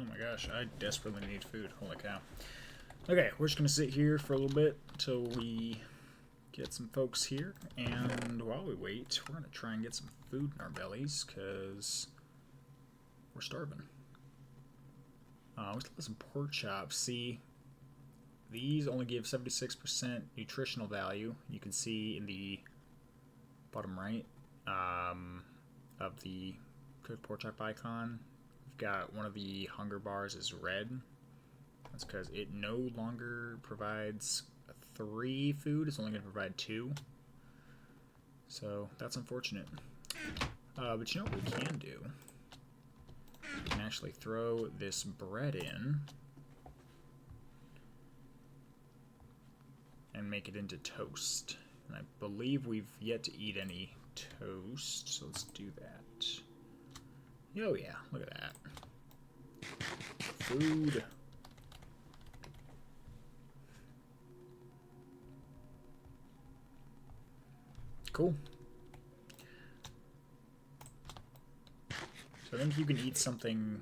Oh my gosh, I desperately need food. Holy cow. Okay, we're just going to sit here for a little bit until we get some folks here. And while we wait, we're going to try and get some food in our bellies, because we're starving. We still have some pork chops. See, these only give 76% nutritional value. You can see in the bottom right of the cooked pork chop icon, we've got one of the hunger bars is red. That's because it no longer provides 3 food. It's only going to provide 2. So that's unfortunate. But you know what we can do? We can actually throw this bread in and make it into toast. And I believe we've yet to eat any toast, so let's do that. Oh yeah, look at that. Food. Cool. So I think you can eat something,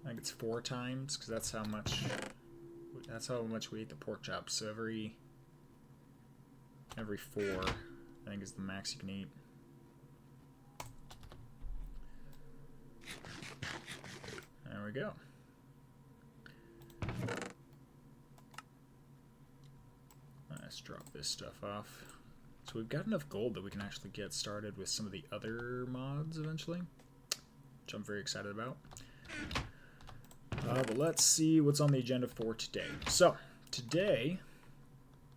I think it's 4 times, because that's how much we eat the pork chops. So every 4, I think, is the max you can eat. There we go. Let's drop this stuff off. So we've got enough gold that we can actually get started with some of the other mods eventually, which I'm very excited about. But let's see what's on the agenda for today. So, today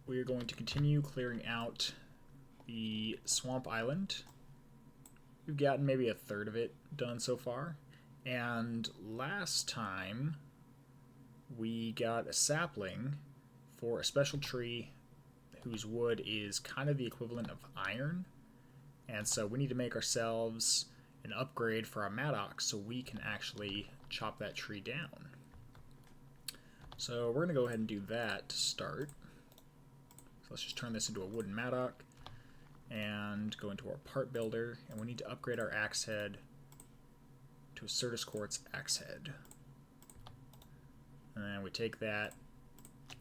we are going to continue clearing out the swamp island. We've gotten maybe a third of it done so far. And last time we got a sapling for a special tree whose wood is kind of the equivalent of iron. And so we need to make ourselves an upgrade for our mattock so we can actually chop that tree down. So we're going to go ahead and do that to start. So let's just turn this into a wooden mattock and go into our part builder, and we need to upgrade our axe head to a Certus Quartz axe head. And then we take that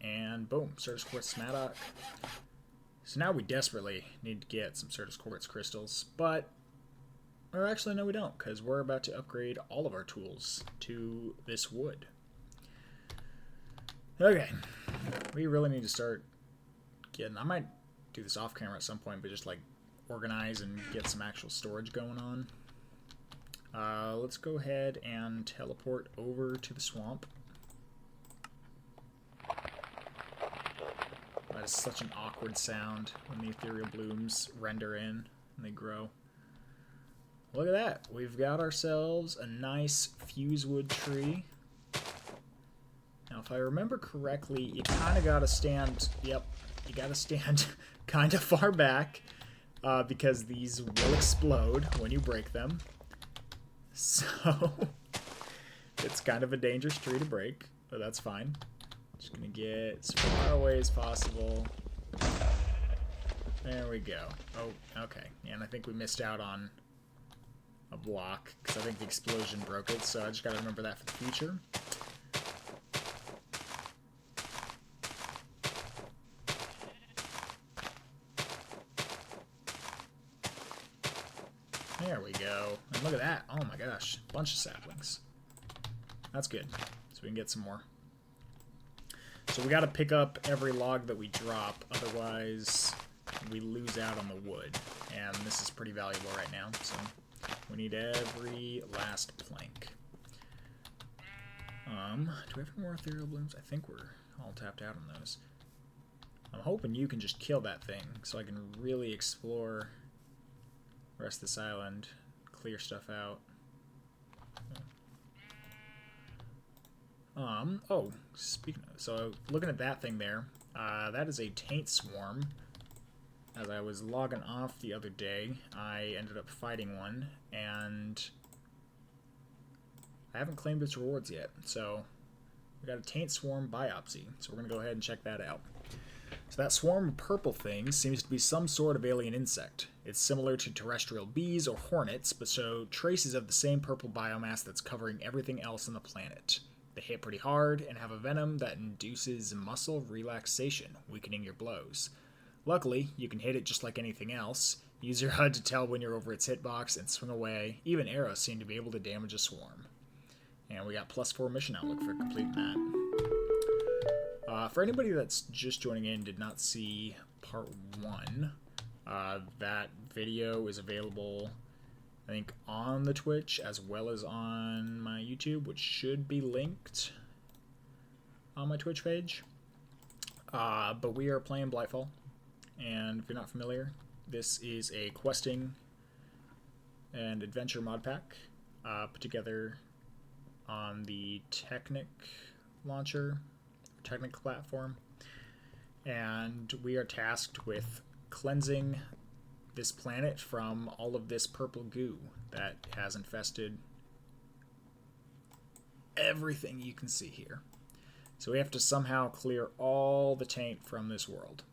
and boom, Certus Quartz mattock. So now we desperately need to get some Certus Quartz crystals, but, or actually no we don't, because we're about to upgrade all of our tools to this wood. Okay, we really need to start getting, I might do this off camera at some point, but just like organize and get some actual storage going on. Let's go ahead and teleport over to the swamp. That is such an awkward sound when the ethereal blooms render in and they grow. Look at that. We've got ourselves a nice fusewood tree. Now, if I remember correctly, you kind of got to stand, yep, you got to stand kind of far back because these will explode when you break them. So, it's kind of a dangerous tree to break, but that's fine. Just gonna get as far away as possible. There we go. Oh, okay. And I think we missed out on a block, because I think the explosion broke it, so I just gotta remember that for the future. There we go. And look at that. Oh my gosh. Bunch of saplings. That's good. So we can get some more. So we got to pick up every log that we drop, otherwise we lose out on the wood. And this is pretty valuable right now, so we need every last plank. Do we have any more ethereal blooms? I think we're all tapped out on those. I'm hoping you can just kill that thing so I can really explore the rest of this island, clear stuff out. Oh, speaking of, so looking at that thing there, that is a taint swarm. As I was logging off the other day, I ended up fighting one, and I haven't claimed its rewards yet. So we got a taint swarm biopsy, so we're going to go ahead and check that out. So that swarm of purple thing seems to be some sort of alien insect. It's similar to terrestrial bees or hornets, but show traces of the same purple biomass that's covering everything else on the planet. They hit pretty hard and have a venom that induces muscle relaxation, weakening your blows. Luckily, you can hit it just like anything else. Use your HUD to tell when you're over its hitbox and swing away. Even arrows seem to be able to damage a swarm. And we got +4 mission outlook for completing that. For anybody that's just joining in, did not see part 1, that video is available, I think, on the Twitch as well as on my YouTube, which should be linked on my Twitch page. But we are playing Blightfall, and if you're not familiar, this is a questing and adventure mod pack put together on the Technic launcher, Technic platform, and we are tasked with cleansing this planet from all of this purple goo that has infested everything you can see here. So we have to somehow clear all the taint from this world.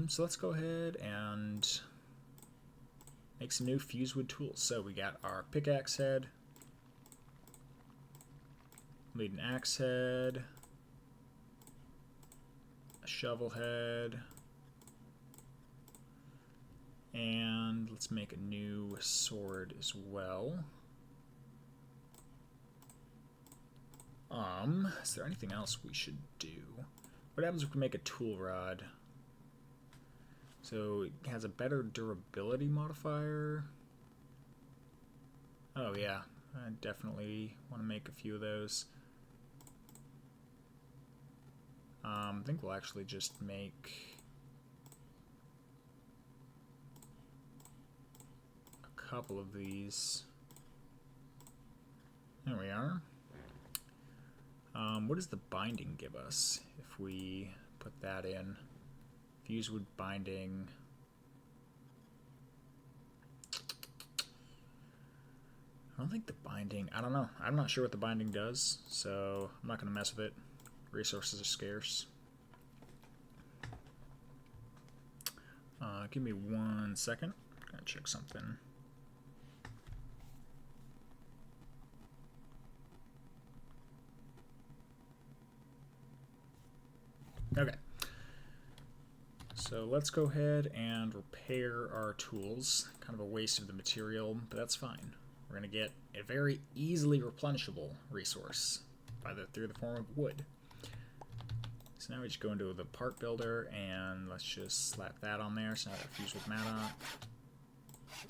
So let's go ahead and make some new fusewood tools. So we got our pickaxe head, lead and axe head, a shovel head, and let's make a new sword as well. Is there anything else we should do? What happens if we make a tool rod? So it has a better durability modifier. Oh yeah, I definitely want to make a few of those. I think we'll actually just make a couple of these. There we are. What does the binding give us if we put that in? Fusewood binding. I don't think the binding, I don't know. I'm not sure what the binding does, so I'm not going to mess with it. Resources are scarce. Give me 1 second. Gotta check something. Okay. So let's go ahead and repair our tools. Kind of a waste of the material, but that's fine. We're going to get a very easily replenishable resource through the form of wood. So now we just go into the part builder and let's just slap that on there. So now that fuse with mana,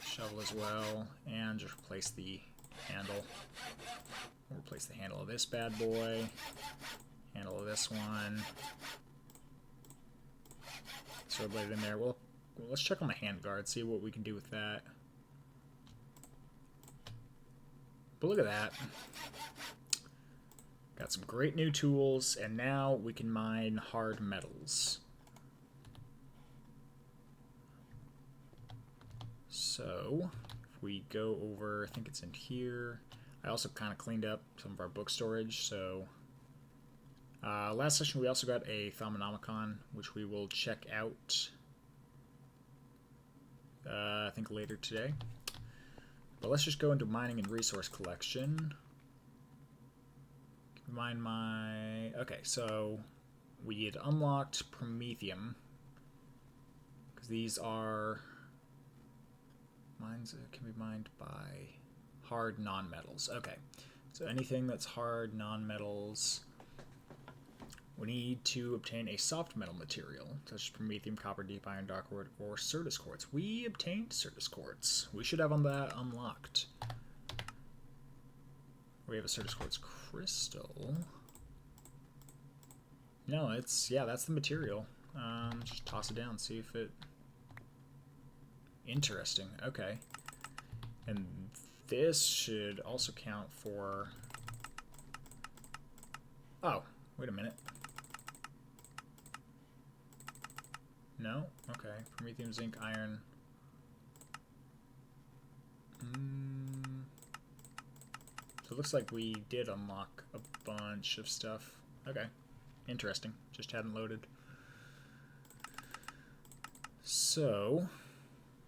shovel as well, and just replace the handle. We'll replace the handle of this bad boy, handle of this one. Sword blade in there. Well, let's check on the handguard, see what we can do with that. But look at that. Got some great new tools, and now we can mine hard metals. So, if we go over, I think it's in here. I also kind of cleaned up some of our book storage, so... last session we also got a Thaumonomicon, which we will check out, I think later today. But let's just go into mining and resource collection. Mine my... Okay, so we had unlocked Promethium, because these are... Mines can be mined by hard non-metals. Okay, so anything that's hard non-metals... We need to obtain a soft metal material, such as promethium, copper, deep iron, dark wood, or Certus quartz. We obtained Certus quartz. We should have that unlocked. We have a Certus quartz crystal. No, it's, yeah, that's the material. Just toss it down, see if it... Interesting, okay. And this should also count for... Oh, wait a minute. No? Okay. Promethium, zinc, iron. So it looks like we did unlock a bunch of stuff. Okay. Interesting. Just hadn't loaded. So,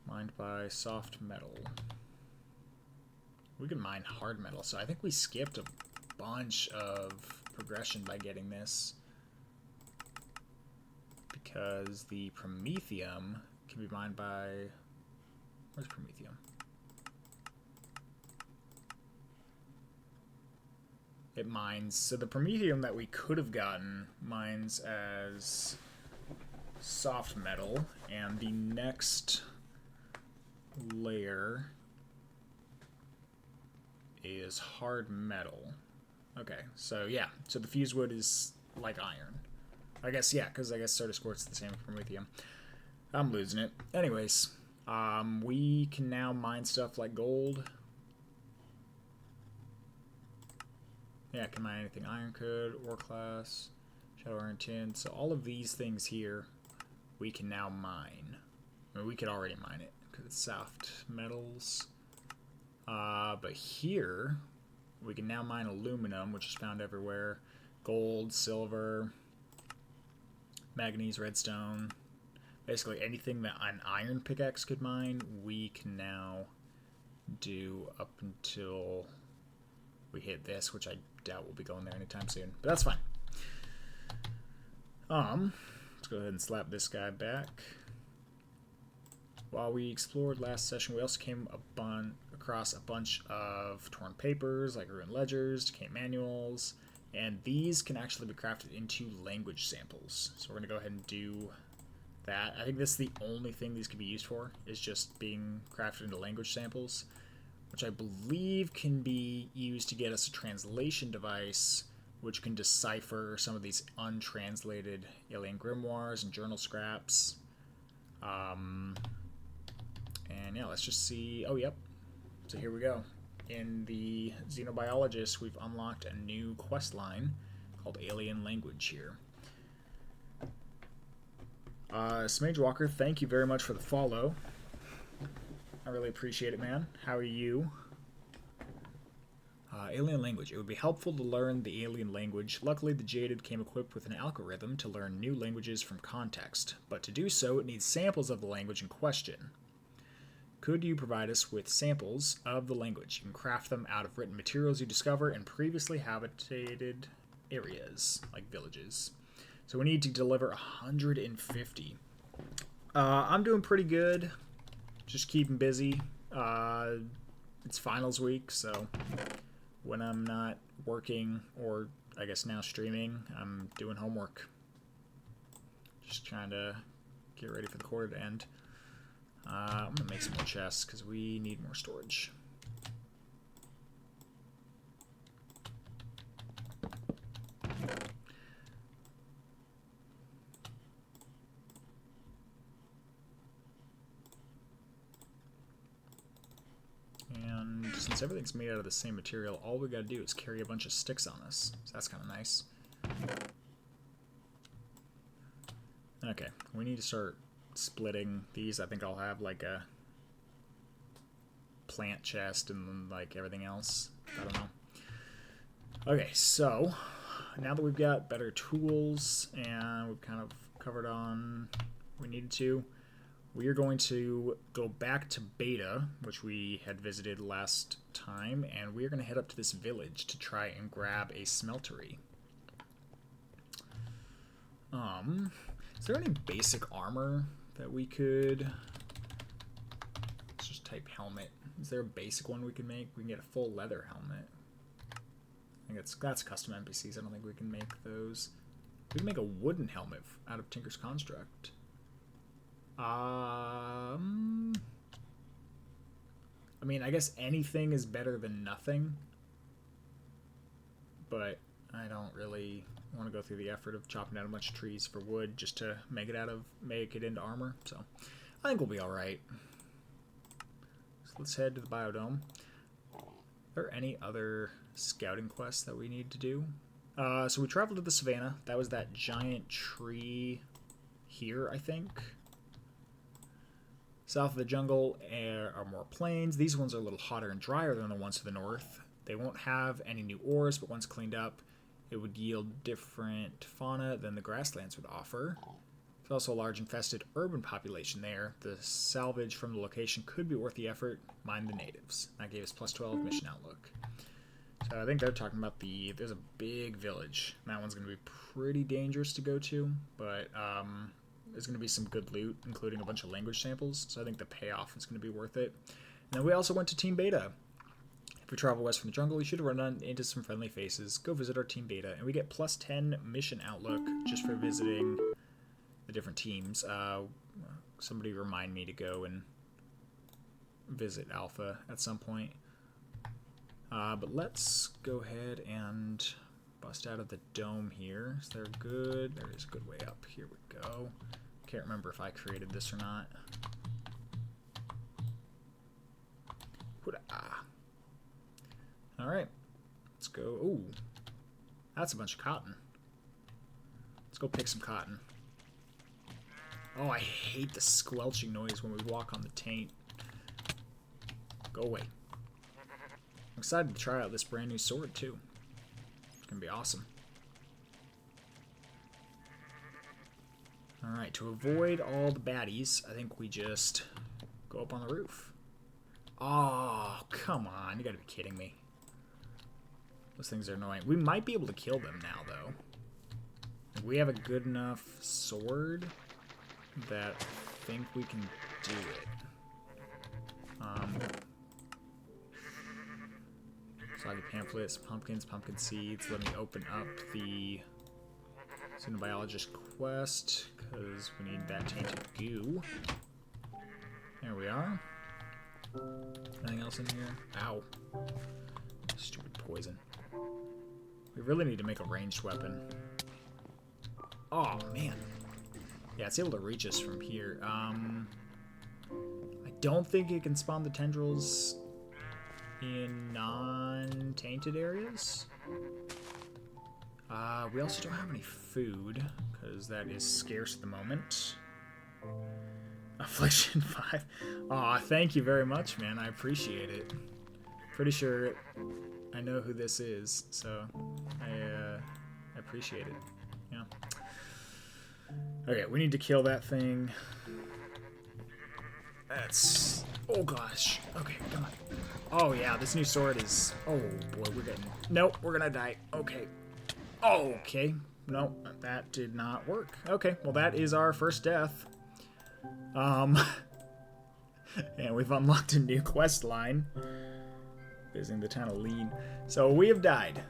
mined by soft metal. We can mine hard metal, so I think we skipped a bunch of progression by getting this. Because the promethium can be mined by... Where's promethium? It mines... So the promethium that we could have gotten mines as soft metal, and the next layer is hard metal. Okay, so yeah, so the fused wood is like iron. I guess, yeah, because I guess Soda Squirt's the same as promethium. I'm losing it. Anyways, we can now mine stuff like gold. Yeah, can mine anything. Iron could, ore class, shadow iron tin. So all of these things here, we can now mine. I mean, we could already mine it because it's soft metals. But here, we can now mine aluminum, which is found everywhere. Gold, silver, manganese, redstone. Basically anything that an iron pickaxe could mine, we can now do up until we hit this, which I doubt we'll be going there anytime soon. But that's fine. Let's go ahead and slap this guy back. While we explored last session, we also came across a bunch of torn papers, like ruined ledgers, decayed manuals, and these can actually be crafted into language samples. So we're going to go ahead and do that. I think this is the only thing these can be used for, is just being crafted into language samples, which I believe can be used to get us a translation device, which can decipher some of these untranslated alien grimoires and journal scraps. And yeah, let's just see. Oh, yep. So here we go. In the Xenobiologist, we've unlocked a new quest line called Alien Language here. Smage Walker, thank you very much for the follow. I really appreciate it, man. How are you? Alien language. It would be helpful to learn the alien language. Luckily, the Jaded came equipped with an algorithm to learn new languages from context, but to do so, it needs samples of the language in question. Could you provide us with samples of the language? You can craft them out of written materials you discover in previously habitated areas, like villages. So we need to deliver 150. I'm doing pretty good. Just keeping busy. It's finals week, so when I'm not working, or I guess now streaming, I'm doing homework. Just trying to get ready for the quarter to end. I'm going to make some more chests because we need more storage. And since everything's made out of the same material, all we gotta do is carry a bunch of sticks on us. So that's kind of nice. Okay, we need to start splitting these. I think I'll have like a plant chest and then like everything else. I don't know. Okay, so now that we've got better tools and we've kind of covered on what we needed to, we are going to go back to Beta, which we had visited last time, and we are going to head up to this village to try and grab a smeltery. Is there any basic armor that we could... Let's just type helmet. Is there a basic one we can make? We can get a full leather helmet. I think that's custom NPCs. I don't think we can make those. We can make a wooden helmet out of Tinker's Construct. I mean, I guess anything is better than nothing, but I don't really want to go through the effort of chopping down a bunch of trees for wood just to make it into armor. So I think we'll be all right. So let's head to the biodome. Are there any other scouting quests that we need to do? So we traveled to the savannah. That was that giant tree here, I think. South of the jungle are more plains. These ones are a little hotter and drier than the ones to the north. They won't have any new ores, but once cleaned up, it would yield different fauna than the grasslands would offer. I feel There's also a large infested urban population there. The salvage from the location could be worth the effort. Mind the natives. That gave us plus 12 mission outlook. So I think they're talking about there's a big village. That one's going to be pretty dangerous to go to, but there's going to be some good loot, including a bunch of language samples. So I think the payoff is going to be worth it. And then we also went to Team Beta. If we travel west from the jungle, you should run into some friendly faces. Go visit our Team Beta. And we get plus 10 mission outlook just for visiting the different teams. Somebody remind me to go and visit Alpha at some point. But let's go ahead and bust out of the dome here. Is there good? There is a good way up. Here we go. Can't remember if I created this or not. Alright. Let's go. Ooh. That's a bunch of cotton. Let's go pick some cotton. Oh, I hate the squelching noise when we walk on the taint. Go away. I'm excited to try out this brand new sword, too. It's going to be awesome. Alright, to avoid all the baddies, I think we just go up on the roof. Oh, come on. You gotta be kidding me. Those things are annoying. We might be able to kill them now, though. We have a good enough sword that I think we can do it. Soggy pamphlets, pumpkins, pumpkin seeds. Let me open up the Xenobiologist quest, because we need that tainted goo. There we are. Anything else in here? Ow. Stupid poison. We really need to make a ranged weapon. Oh, man. Yeah, it's able to reach us from here. I don't think it can spawn the tendrils in non-tainted areas. We also don't have any food, because that is scarce at the moment. Affliction 5. Aw, thank you very much, man. I appreciate it. Pretty sure I know who this is, so I appreciate it. Yeah. Okay, we need to kill that thing. That's... Oh, gosh. Okay, come on. Oh, yeah, this new sword is... Oh, boy, we're getting... Nope, we're gonna die. Okay. Oh, okay. No, that did not work. Okay, well, that is our first death. And we've unlocked a new quest line. Visiting the town of Lean. So we have died.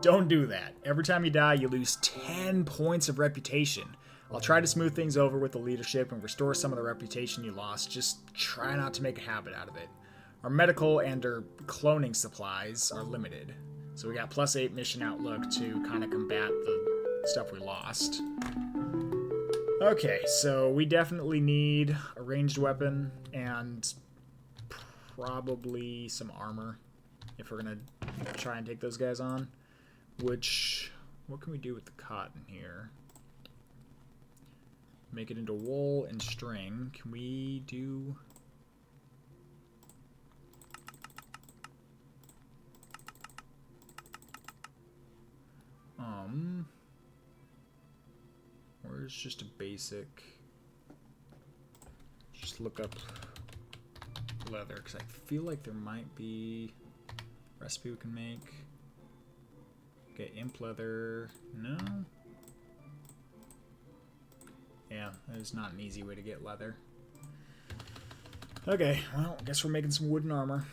Don't do that. Every time you die, you lose 10 points of reputation. I'll try to smooth things over with the leadership and restore some of the reputation you lost. Just try not to make a habit out of it. Our medical and our cloning supplies are limited. So we got plus 8 mission outlook to kind of combat the stuff we lost. Okay, so we definitely need a ranged weapon and probably some armor if we're going to try and take those guys on. Which, what can we do with the cotton here? Make it into wool and string. Can we do... Where's just a basic... Just look up leather, because I feel like there might be a recipe we can make. Okay, imp leather. No? Yeah, that is not an easy way to get leather. Okay, well, I guess we're making some wooden armor.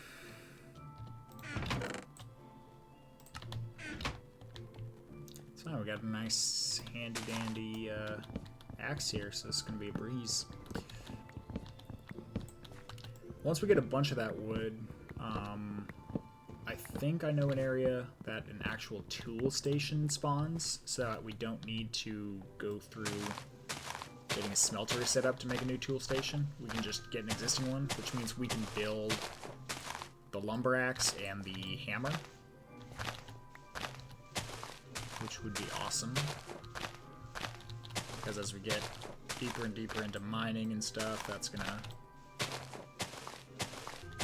It's fine, we got a nice handy-dandy axe here, so this is going to be a breeze. Once we get a bunch of that wood, I think I know an area that an actual tool station spawns, so that we don't need to go through getting a smeltery set up to make a new tool station. We can just get an existing one, which means we can build the lumber axe and the hammer, which would be awesome. Because as we get deeper and deeper into mining and stuff, that's gonna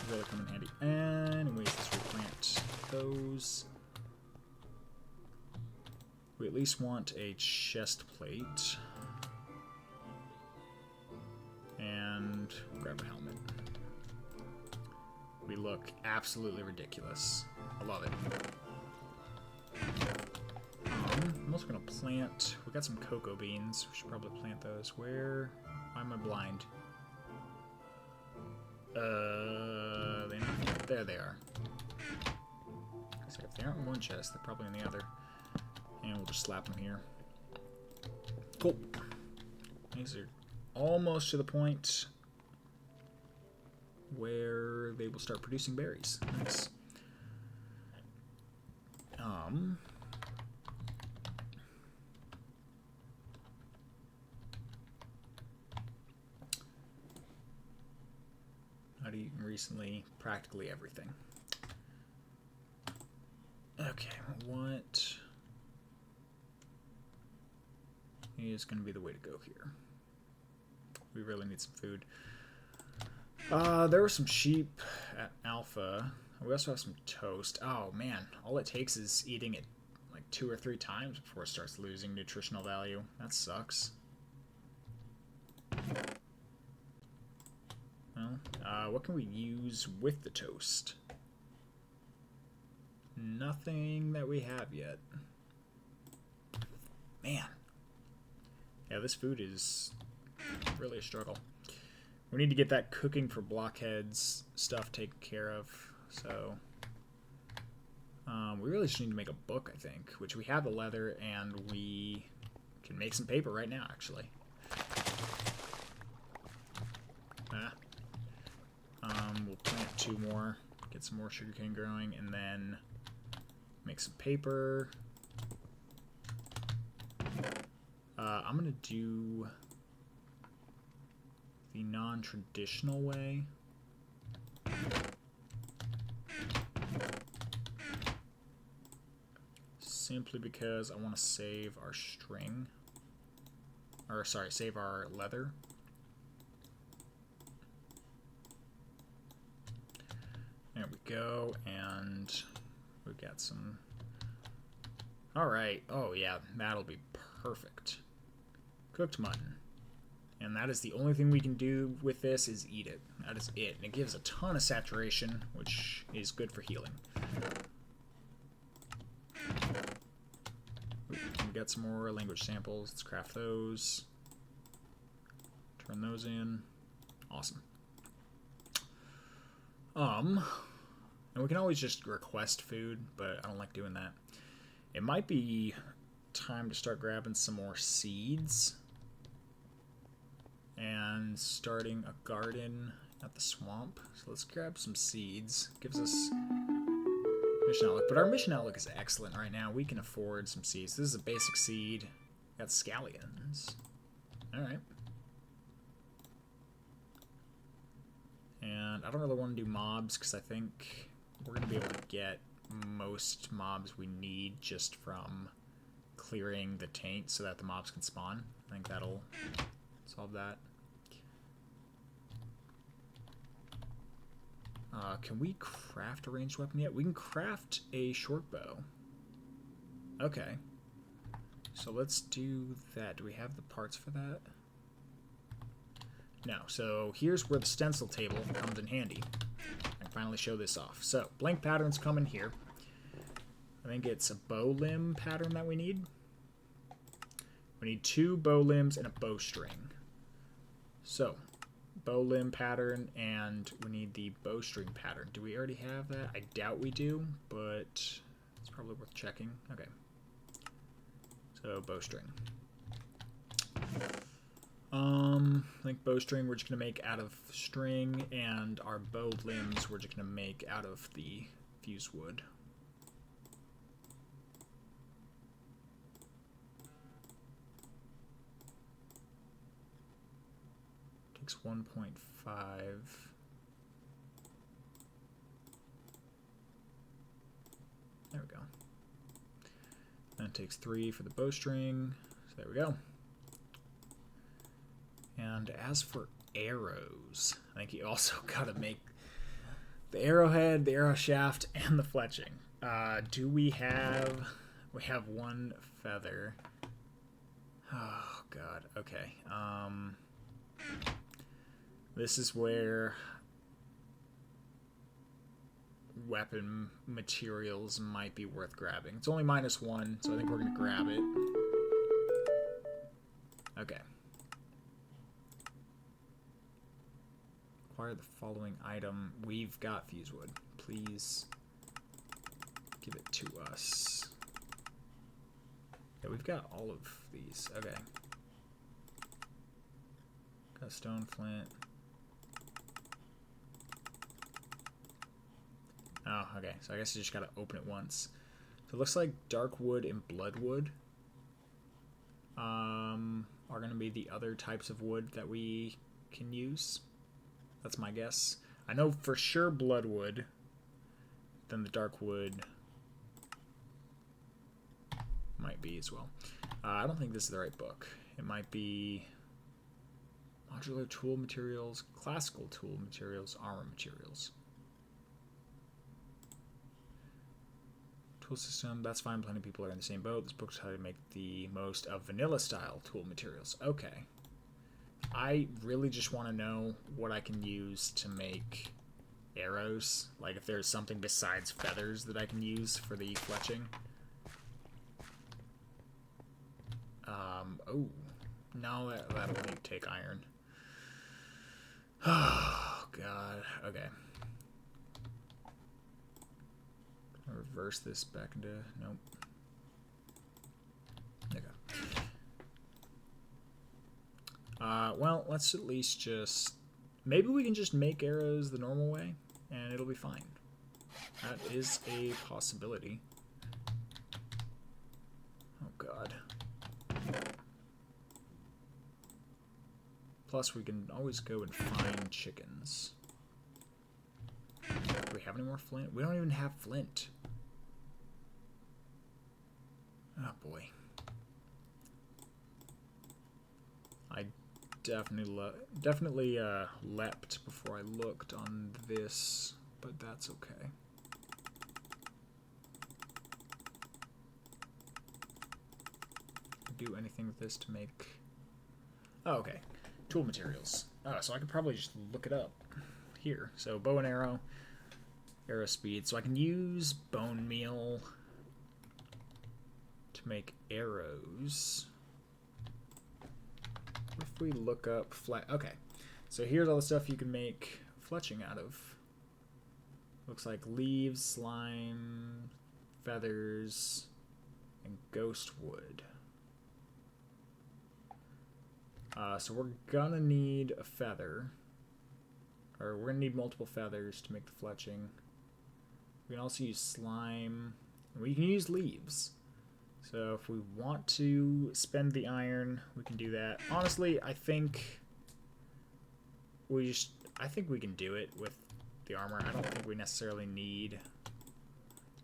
really come in handy. Anyways, let's replant those. We at least want a chest plate. and grab a helmet. We look absolutely ridiculous. I love it. I'm also gonna plant. We got some cocoa beans. We should probably plant those. Why am I blind? There they are. So if they aren't in one chest, they're probably in the other. And we'll just slap them here. Cool. These are almost to the point where they will start producing berries. Nice. Not eaten recently, practically everything. Okay, what is going to be the way to go here? We really need some food. There were some sheep at Alpha. We also have some toast. Oh man, all it takes is eating it like 2 or 3 times before it starts losing nutritional value. That sucks. Well, what can we use with the toast? Nothing that we have yet. Man. Yeah, this food is really a struggle. We need to get that cooking for blockheads stuff taken care of. So, we really just need to make a book, I think, which we have the leather, and we can make some paper right now, actually. We'll plant 2 more, get some more sugarcane growing, and then make some paper. I'm gonna do the non-traditional way. Simply because I want to save our string. Or, sorry, save our leather. There we go, and we've got some... Alright, oh yeah, that'll be perfect. Cooked mutton. And that is the only thing we can do with this is eat it. That is it. And it gives a ton of saturation, which is good for healing. We got some more language samples. Let's craft those. Turn those in. Awesome. And we can always just request food, but I don't like doing that. It might be time to start grabbing some more seeds and starting a garden at the swamp. So let's grab some seeds. Gives us mission outlook, but our mission outlook is excellent right now. We can afford some seeds. This is a basic seed. Got scallions. All right. And I don't really want to do mobs because I think we're going to be able to get most mobs we need just from clearing the taint so that the mobs can spawn. I think that'll solve that. Can we craft a ranged weapon yet? We can craft a short bow. Okay. So let's do that. Do we have the parts for that? No. So here's where the stencil table comes in handy. I can finally show this off. So blank patterns come in here. I think it's a bow limb pattern that we need. We need 2 bow limbs and a bowstring. So, bow limb pattern, and we need the bowstring pattern. Do we already have that? I doubt we do, but it's probably worth checking. Okay. So, bowstring. I think bowstring we're just going to make out of string, and our bow limbs we're just going to make out of the fused wood. Takes 1.5. There we go. That takes 3 for the bowstring. So there we go. And as for arrows, I think you also gotta make the arrowhead, the arrow shaft, and the fletching. Do we have... We have 1 feather. Oh, God. Okay. This is where weapon materials might be worth grabbing. It's only -1, so I think we're going to grab it. Okay. Acquire the following item. We've got fuse wood. Please give it to us. Yeah, we've got all of these. Okay. Got stone flint. Oh, okay. So I guess you just gotta open it once. So it looks like dark wood and bloodwood are gonna be the other types of wood that we can use. That's my guess. I know for sure bloodwood. Then the dark wood might be as well. I don't think this is the right book. It might be modular tool materials, classical tool materials, armor materials. Tool system, that's fine. Plenty of people are in the same boat. This book's how to make the most of vanilla style tool materials. Okay. I really just want to know what I can use to make arrows. Like if there's something besides feathers that I can use for the fletching. Oh. No, that'll need to take iron. Oh, God. Okay. Reverse this back into... Nope. Okay. Well, let's at least just... Maybe we can just make arrows the normal way, and it'll be fine. That is a possibility. Oh, God. Plus, we can always go and find chickens. Do we have any more flint? We don't even have flint. Oh, boy. I definitely leapt before I looked on this, but that's okay. Do anything with this to make... Oh, okay. Tool materials. Oh, so I could probably just look it up here. So bow and arrow, arrow speed. So I can use bone meal to make arrows. What if we look up okay, so here's all the stuff you can make fletching out of. Looks like leaves, slime, feathers, and ghost wood. So we're gonna need a feather, or we're gonna need multiple feathers to make the fletching. We can also use slime, and we can use leaves. So if we want to spend the iron, we can do that. Honestly, I think we can do it with the armor. I don't think we necessarily need...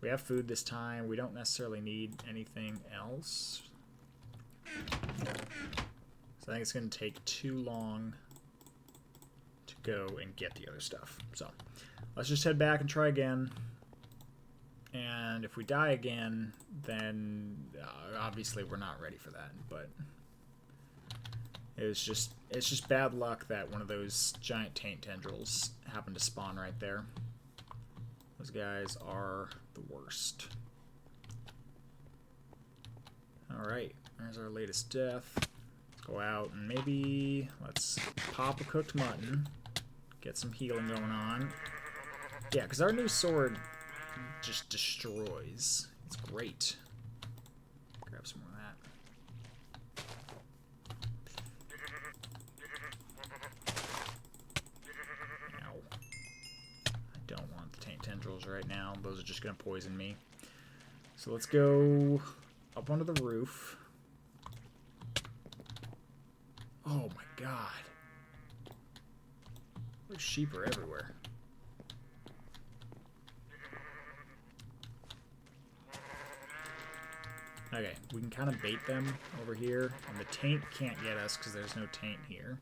We have food this time. We don't necessarily need anything else. So I think it's going to take too long to go and get the other stuff. So let's just head back and try again. And if we die again, then obviously we're not ready for that. But it's just bad luck that one of those giant taint tendrils happened to spawn right there. Those guys are the worst. Alright, there's our latest death. Go out and maybe let's pop a cooked mutton, get some healing going on. Yeah, because our new sword just destroys. It's great. Grab some more of that. Ow. I don't want the taint tendrils right now. Those are just going to poison me. So let's go up onto the roof. Oh my god. Those sheep are everywhere. Okay, we can kind of bait them over here, and the taint can't get us because there's no taint here.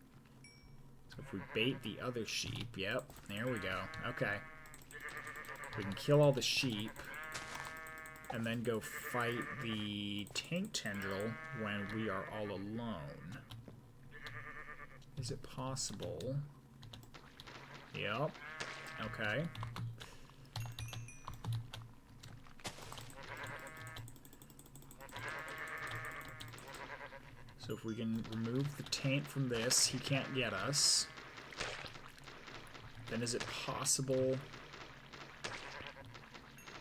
So if we bait the other sheep, yep, there we go. Okay. We can kill all the sheep, and then go fight the taint tendril when we are all alone. Is it possible Yep. Okay. So if we can remove the taint from this, he can't get us. Then is it possible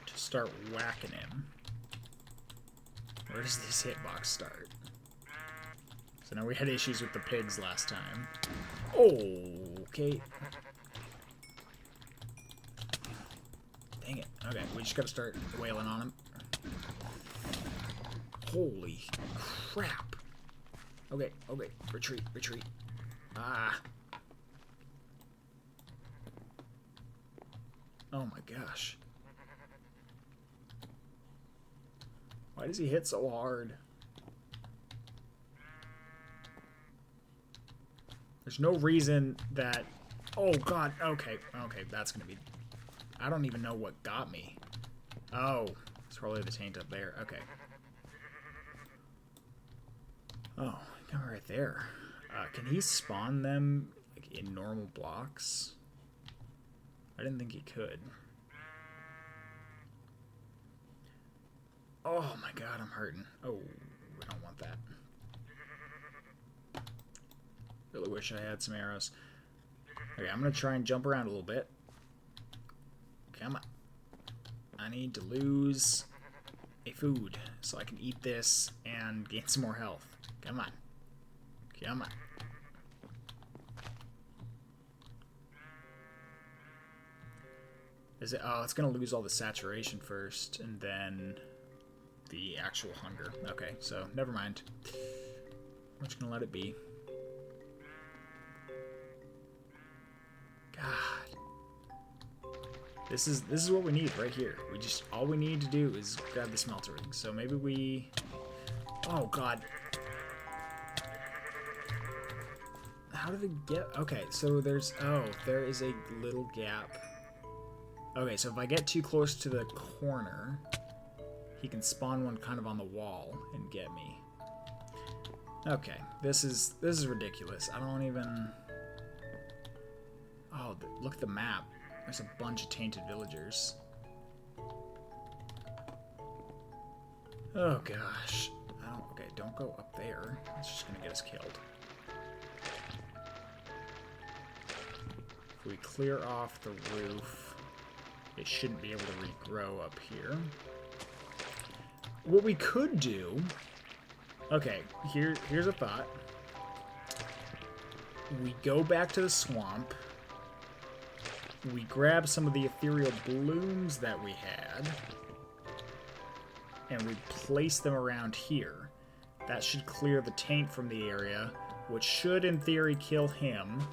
to start whacking him? Where does this hitbox start? So now we had issues with the pigs last time. Oh, okay. Dang it. Okay, we just gotta start wailing on him. Holy crap. Okay, okay. Retreat, retreat. Ah. Oh my gosh. Why does he hit so hard? There's no reason that... Oh god, okay, okay, that's gonna be... I don't even know what got me. Oh, it's probably the taint up there, okay. Oh, come right there. Can he spawn them like, in normal blocks? I didn't think he could. Oh my god, I'm hurting. Oh, I don't want that. Really wish I had some arrows. Okay, I'm gonna try and jump around a little bit. Come on. I need to lose a food so I can eat this and gain some more health. Come on. Come on. Is it? Oh, it's gonna lose all the saturation first, and then the actual hunger. Okay, so never mind. I'm just gonna let it be. God, this is what we need right here. We just all we need to do is grab the smelter ring. So maybe we. Oh God. How did it get? Okay, so there's there is a little gap. Okay, so if I get too close to the corner, he can spawn one kind of on the wall and get me. Okay, this is ridiculous. I don't even... Oh, look at the map. There's a bunch of tainted villagers. Oh gosh. Okay, don't go up there. It's just gonna get us killed. If we clear off the roof, it shouldn't be able to regrow up here. What we could do... Okay, here's a thought. We go back to the swamp. We grab some of the ethereal blooms that we had. And we place them around here. That should clear the taint from the area, which should, in theory, kill him.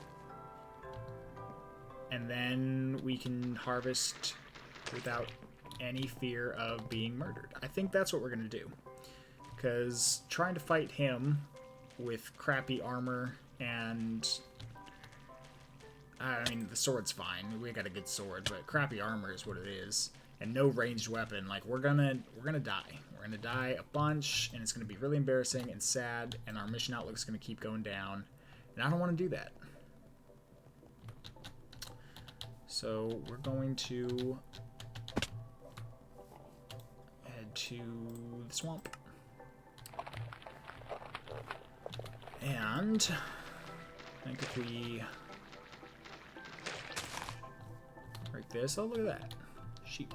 And then we can harvest without any fear of being murdered. I think that's what we're going to do. Because trying to fight him with crappy armor and... I mean, the sword's fine. We got a good sword, but crappy armor is what it is. And no ranged weapon. Like, we're gonna die. We're gonna die a bunch, and it's gonna be really embarrassing and sad, and our mission outlook's gonna keep going down. And I don't want to do that. So we're going to head to the swamp. And I think if we break this, oh look at that. Sheep.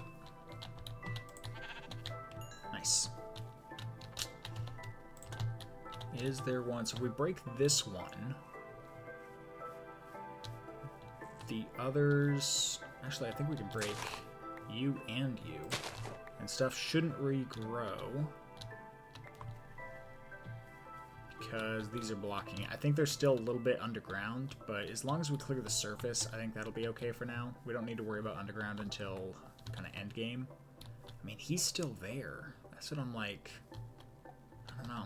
Nice. Is there one? So if we break this one, the others... Actually, I think we can break you and you. And stuff shouldn't regrow. Because these are blocking it. I think they're still a little bit underground, but as long as we clear the surface, I think that'll be okay for now. We don't need to worry about underground until kind of end game. I mean, he's still there. That's what I'm like... I don't know.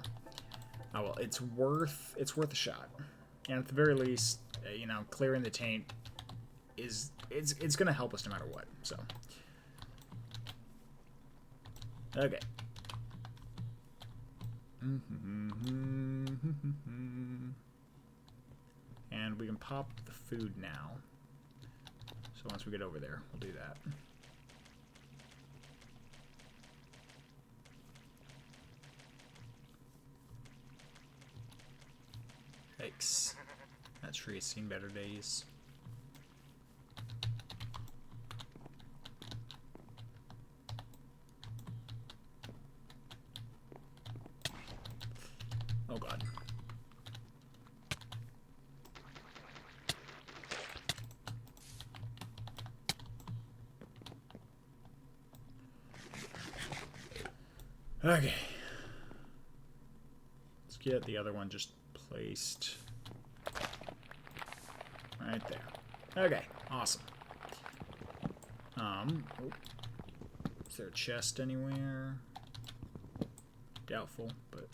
Oh well, it's worth a shot. And at the very least, you know, clearing the taint is... It's gonna help us no matter what, so... Okay. And we can pop the food now. So once we get over there, we'll do that. Yikes. That tree has seen better days. Oh god. Okay. Let's get the other one just placed right there. Okay, awesome. Is there a chest anywhere? Doubtful, but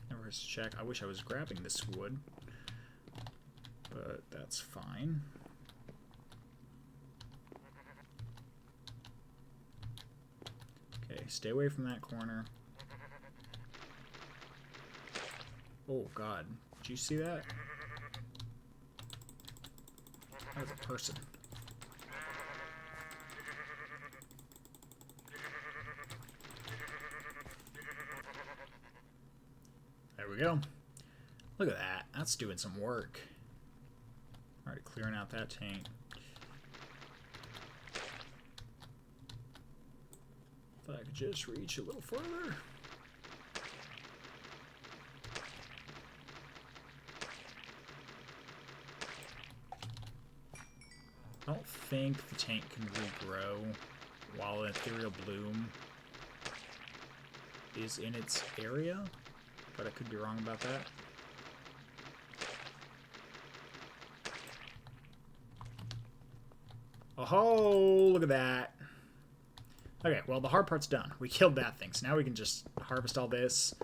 never hurts to check. I wish I was grabbing this wood, but that's fine. Okay, stay away from that corner. Oh god, did you see that? That was a person. There we go. Look at that. That's doing some work. Already clearing out that tank. If I could just reach a little further. I don't think the tank can regrow while an ethereal bloom is in its area, but I could be wrong about that. Oh, look at that. Okay, well, the hard part's done. We killed that thing, so now we can just harvest all this.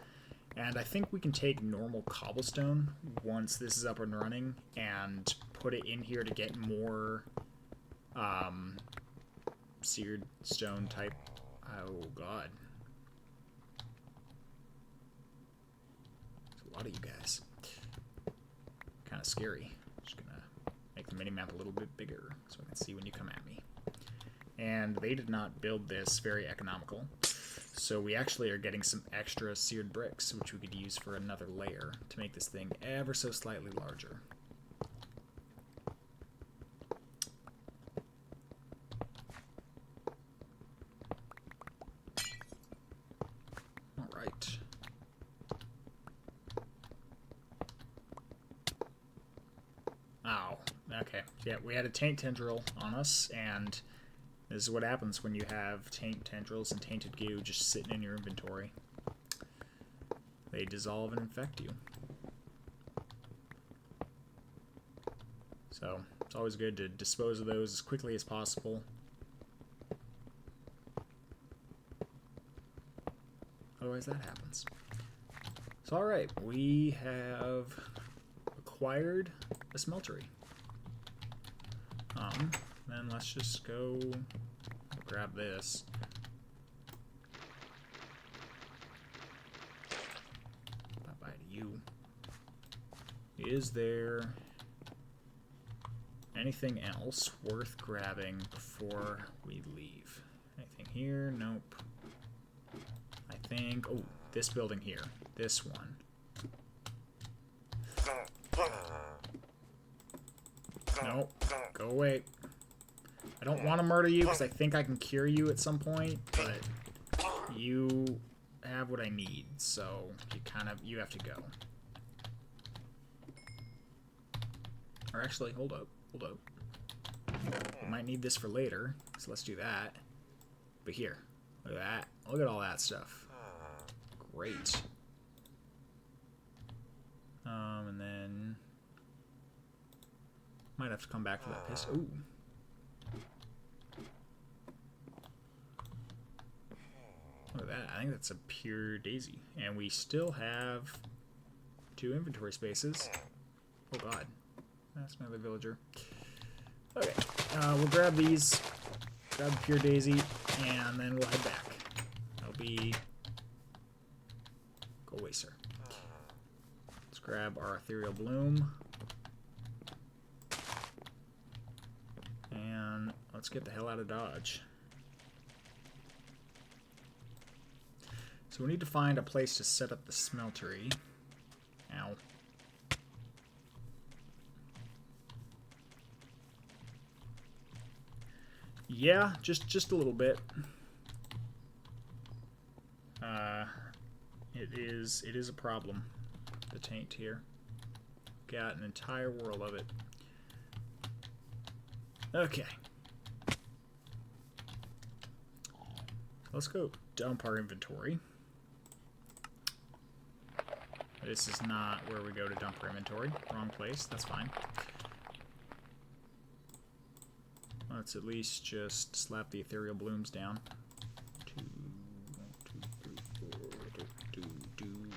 And I think we can take normal cobblestone once this is up and running and put it in here to get more seared stone type. Oh, God. There's a lot of you guys. Kind of scary. Just gonna make the mini-map a little bit bigger so I can see when you come at me. And they did not build this very economical. So we actually are getting some extra seared bricks, which we could use for another layer to make this thing ever so slightly larger. Alright. Oh, okay. Yeah, we had a taint tendril on us, and this is what happens when you have taint tendrils and tainted goo just sitting in your inventory. They dissolve and infect you. So, it's always good to dispose of those as quickly as possible. Otherwise that happens. So alright, we have acquired a smeltery. Then let's just go grab this. Bye-bye to you. Is there anything else worth grabbing before we leave? Anything here? Nope. I think... oh, this building here. This one. Nope. Go away. I don't want to murder you because I think I can cure you at some point, but you have what I need, so you have to go. Or actually, hold up. We might need this for later, so let's do that. But here, look at that. Look at all that stuff. Great. And then might have to come back for that pistol. Ooh. Look at that. I think that's a pure daisy. And we still have 2 inventory spaces. Oh god. That's another villager. Okay. We'll grab these. Grab the pure daisy. And then we'll head back. That'll be... go away, sir. Let's grab our ethereal bloom. And let's get the hell out of Dodge. So we need to find a place to set up the smeltery. Ow. Yeah, just a little bit. It is a problem. The taint here. Got an entire world of it. Okay. Let's go dump our inventory. This is not where we go to dump our inventory. Wrong place. That's fine. Let's at least just slap the ethereal blooms down. Two,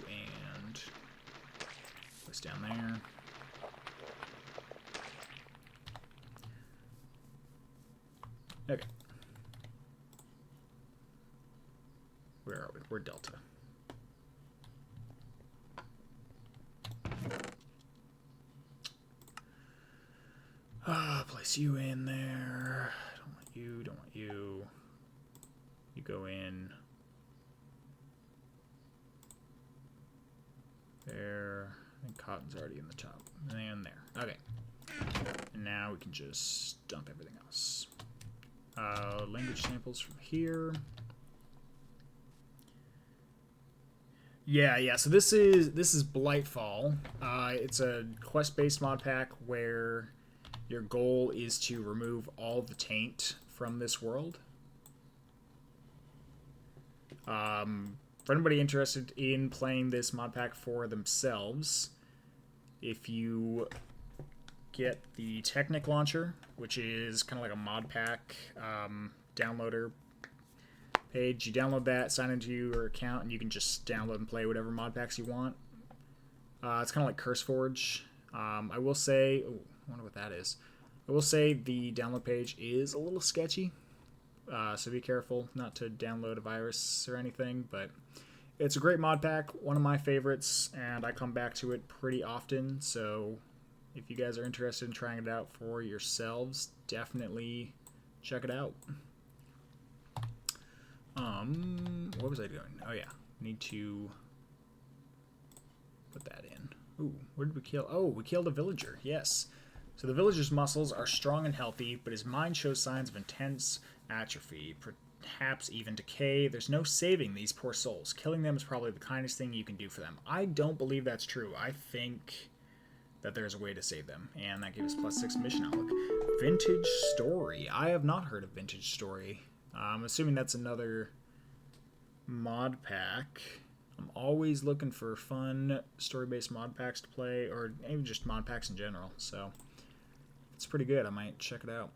and place down there. Okay. Where are we? We're Delta. Place you in there. Don't want you, don't want you. You go in there. I think cotton's already in the top. And there. Okay. And now we can just dump everything else. Language samples from here. Yeah. So this is Blightfall. It's a quest-based mod pack where your goal is to remove all the taint from this world. For anybody interested in playing this mod pack for themselves, if you get the Technic launcher, which is kind of like a mod pack downloader page, you download that, sign into your account, and you can just download and play whatever mod packs you want. It's kind of like CurseForge. I will say, ooh, I wonder what that is. I will say the download page is a little sketchy, so be careful not to download a virus or anything, but it's a great mod pack, one of my favorites, and I come back to it pretty often, so if you guys are interested in trying it out for yourselves, definitely check it out. What was I doing? Oh yeah, need to put that in. Ooh, where did we kill? Oh, we killed a villager, yes. So the villager's muscles are strong and healthy, but his mind shows signs of intense atrophy, perhaps even decay. There's no saving these poor souls. Killing them is probably the kindest thing you can do for them. I don't believe that's true. I think that there's a way to save them, and that gives us +6 mission outlook. Vintage Story. I have not heard of Vintage Story. I'm assuming that's another mod pack. I'm always looking for fun story-based mod packs to play, or even just mod packs in general, so it's pretty good. I might check it out.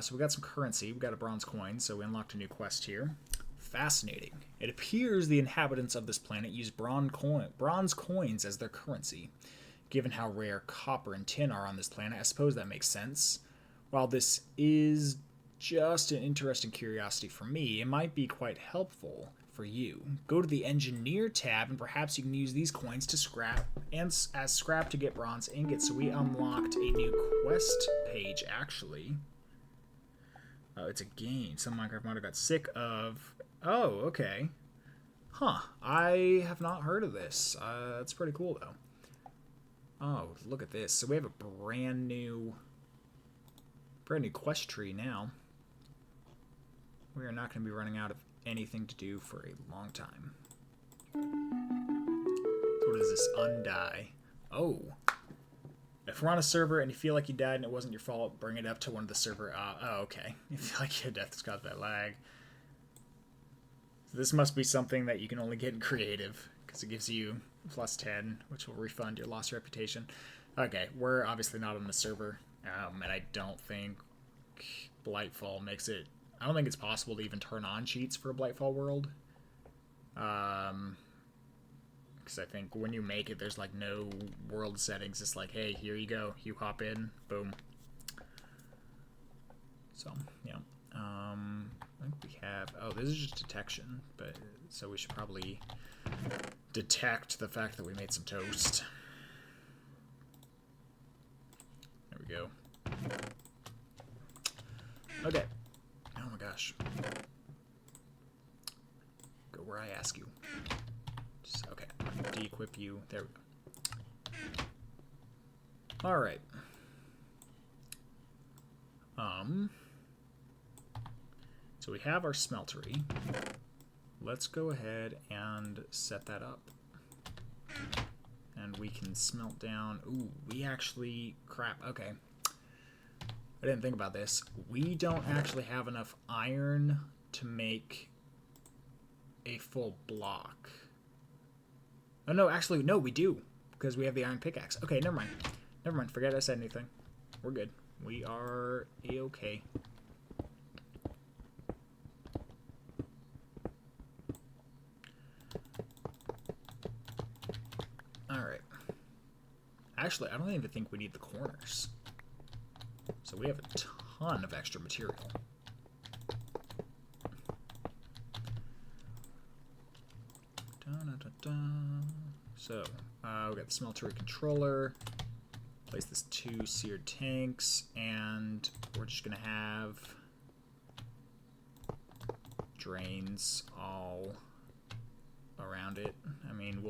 So we got some currency. We got a bronze coin, so we unlocked a new quest here. Fascinating. It appears the inhabitants of this planet use bronze coins as their currency. Given how rare copper and tin are on this planet, I suppose that makes sense. While this is just an interesting curiosity for me, it might be quite helpful for you. Go to the Engineer tab, and perhaps you can use these coins to scrap, and as scrap to get bronze ingots. So we unlocked a new quest page, actually. It's a game. Some Minecraft modder got sick of. Oh, okay. Huh. I have not heard of this. That's pretty cool, though. Oh, look at this. So we have a brand new quest tree now. We are not going to be running out of anything to do for a long time. So what is this? Undie. Oh. If we're on a server and you feel like you died and it wasn't your fault, bring it up to one of the server. Oh, okay. You feel like your death has caused that lag. So this must be something that you can only get in creative, because it gives you +10, which will refund your lost reputation. Okay, we're obviously not on the server, and I don't think Blightfall makes it. I don't think it's possible to even turn on cheats for a Blightfall world. Because I think when you make it, there's like no world settings. It's like, hey, here you go. You hop in, boom. So, yeah. I think we have. Oh, this is just detection, but so we should probably detect the fact that we made some toast. There we go. Okay. Oh my gosh. Go where I ask you. Just, okay. De-equip you. There we go. Alright. So we have our smeltery. Let's go ahead and set that up. And we can smelt down. Ooh, we actually... Crap, okay. I didn't think about this. We don't actually have enough iron to make a full block. Oh, no, actually, no, we do. Because we have the iron pickaxe. Okay, never mind. Never mind, forget I said anything. We're good. We are A-okay. Alright. Actually, I don't even think we need the corners. So we have a ton of extra material. So, we got the smeltery controller. Place this 2 seared tanks, and we're just gonna have drains all around it. I mean,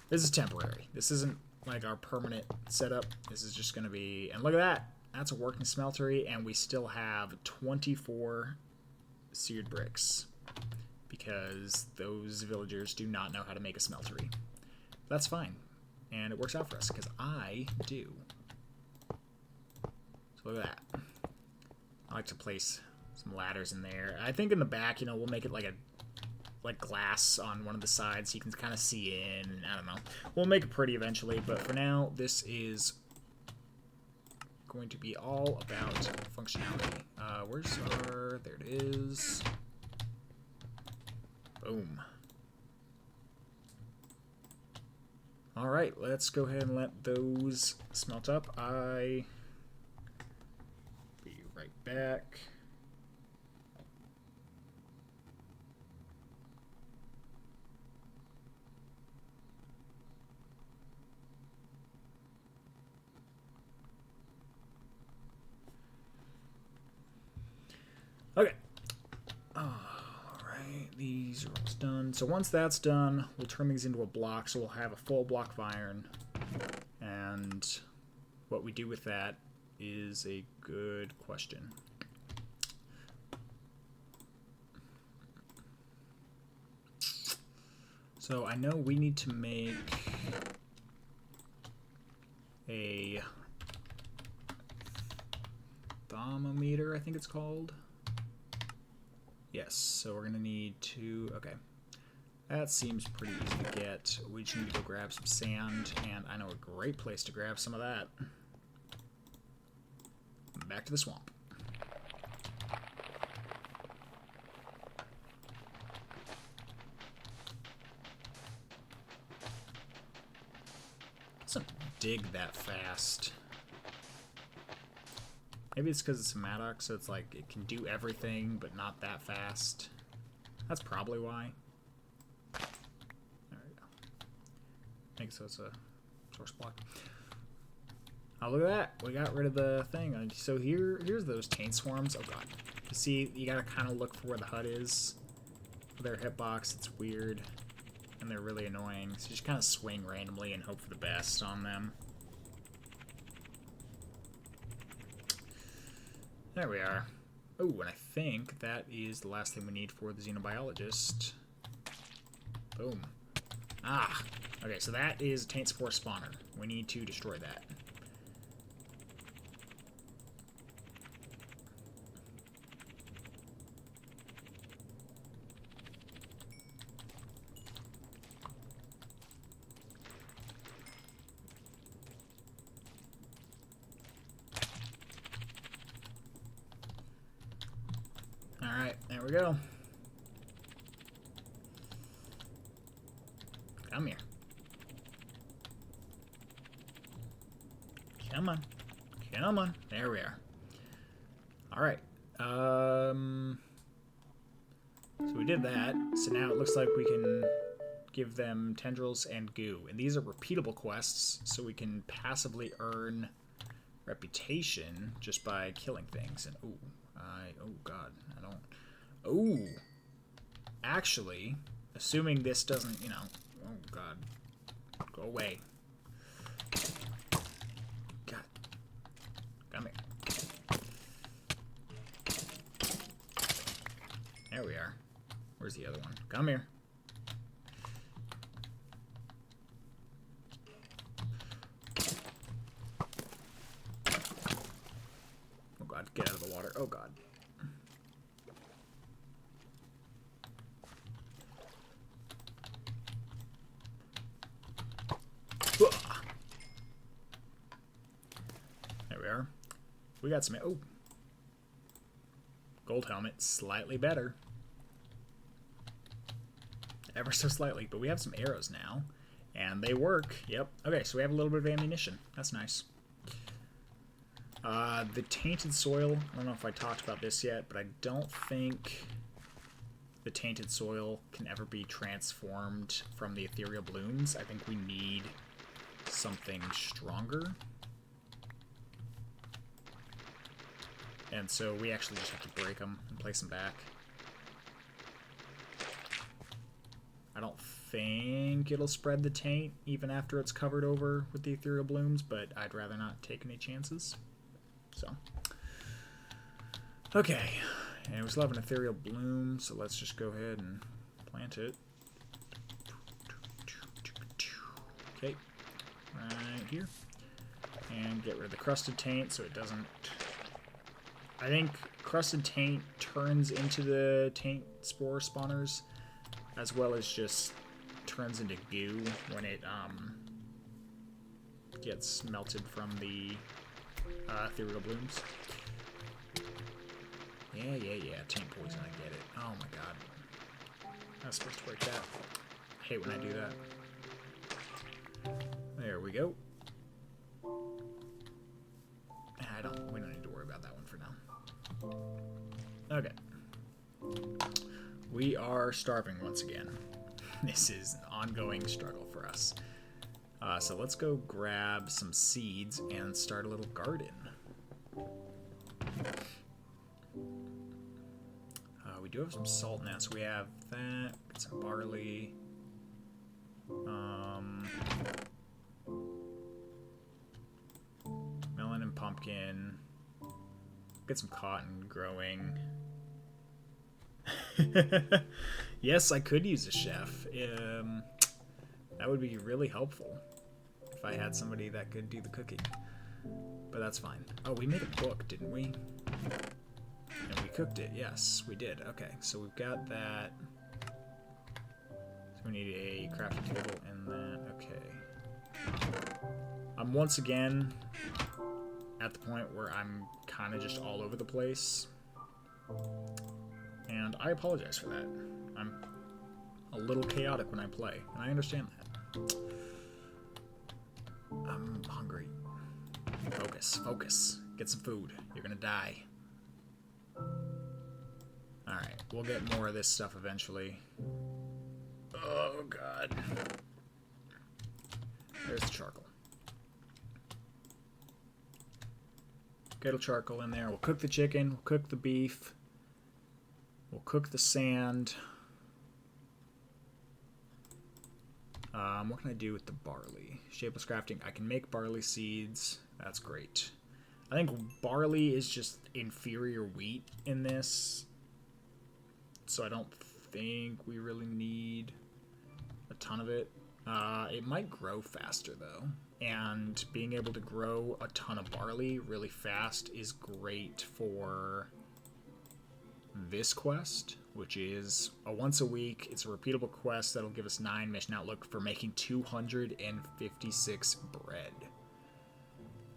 this is temporary. This isn't like our permanent setup. This is just gonna be, and look at that. That's a working smeltery, and we still have 24 seared bricks because those villagers do not know how to make a smeltery. That's fine, and it works out for us because I do. So look at that. I like to place some ladders in there. I think in the back, you know, we'll make it like glass on one of the sides so you can kind of see in, and I don't know. We'll make it pretty eventually, but for now, this is going to be all about functionality. Where's our... There it is. Boom. Alright, let's go ahead and let those smelt up. Be right back. Okay. Alright, these are almost done. So once that's done, we'll turn these into a block, so we'll have a full block of iron. And what we do with that is a good question. So I know we need to make a thermometer, I think it's called. Yes, so we're gonna need to, okay. That seems pretty easy to get. We just need to go grab some sand, and I know a great place to grab some of that. Back to the swamp. It doesn't dig that fast. Maybe it's because it's a Maddox, so it's like it can do everything, but not that fast. That's probably why. There we go. I think so. It's a source block. Oh, look at that. We got rid of the thing. So here's those taint swarms. Oh, God. You see, you gotta kind of look for where the hut is. For their hitbox, it's weird. And they're really annoying. So you just kind of swing randomly and hope for the best on them. There we are. Oh, and I think that is the last thing we need for the xenobiologist. Boom. Ah! Okay, so that is a taint spore spawner. We need to destroy that. Alright, there we go. Come here. Come on. Come on. There we are. Alright. So we did that. So now it looks like we can give them tendrils and goo. And these are repeatable quests, so we can passively earn reputation just by killing things. And ooh, Oh, God. I don't... Oh! Actually, assuming this doesn't, you know... Oh, God. Go away. God. Come here. There we are. Where's the other one? Come here. Oh, God. Get out of the water. Oh, God. There we are. We got some... Oh. Gold helmet. Slightly better. Ever so slightly. But we have some arrows now. And they work. Yep. Okay, so we have a little bit of ammunition. That's nice. The tainted soil. I don't know if I talked about this yet, but I don't think the tainted soil can ever be transformed from the ethereal blooms. I think we need something stronger. And so we actually just have to break them and place them back. I don't think it'll spread the taint even after it's covered over with the ethereal blooms, but I'd rather not take any chances. So, okay, and we still have an ethereal bloom, so let's just go ahead and plant it. Okay, right here, and get rid of the crusted taint so it doesn't... I think crusted taint turns into the taint spore spawners, as well as just turns into goo when it gets melted from the ethereal blooms. Yeah, taint poison, I get it. Oh my god. I was supposed to break that. I hate when I do that. There we go. We don't need to worry about that one for now. Okay. We are starving once again. This is an ongoing struggle for us. So let's go grab some seeds and start a little garden. We do have some salt now, so we have that. Get some barley. Melon and pumpkin. Get some cotton growing. Yes, I could use a chef. That would be really helpful if I had somebody that could do the cooking. But that's fine. Oh, we made a book, didn't we? And we cooked it. Yes, we did. Okay, so we've got that. So we need a crafting table and that. Okay. I'm once again at the point where I'm kind of just all over the place. And I apologize for that. I'm a little chaotic when I play, and I understand that. I'm hungry. Focus, focus. Get some food. You're gonna die. Alright, we'll get more of this stuff eventually. Oh, God. There's the charcoal. Get a charcoal in there. We'll cook the chicken. We'll cook the beef. We'll cook the sand. What can I do with the barley? Shapeless crafting. I can make barley seeds. That's great. I think barley is just inferior wheat in this. So I don't think we really need a ton of it. It might grow faster, though. And being able to grow a ton of barley really fast is great for this quest, which is a once a week. It's a repeatable quest that'll give us 9 mission outlook for making 256 bread.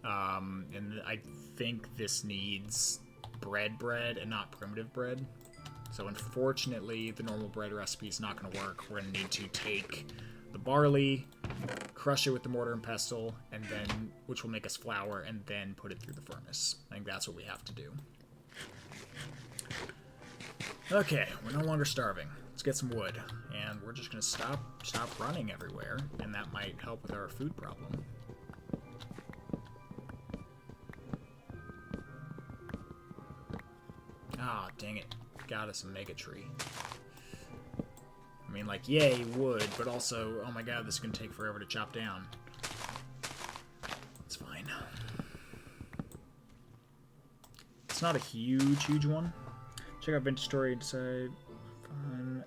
And I think this needs bread and not primitive bread. So unfortunately, the normal bread recipe is not going to work. We're going to need to take the barley, crush it with the mortar and pestle, and then, which will make us flour, and then put it through the furnace. I think that's what we have to do. Okay, we're no longer starving. Let's get some wood, and we're just gonna stop running everywhere, and that might help with our food problem. Ah, dang it. Got us a mega tree. I mean, like, yay, wood, but also, oh my god, this is going to take forever to chop down. It's fine. It's not a huge one. Check out vintage story and decide. Fun.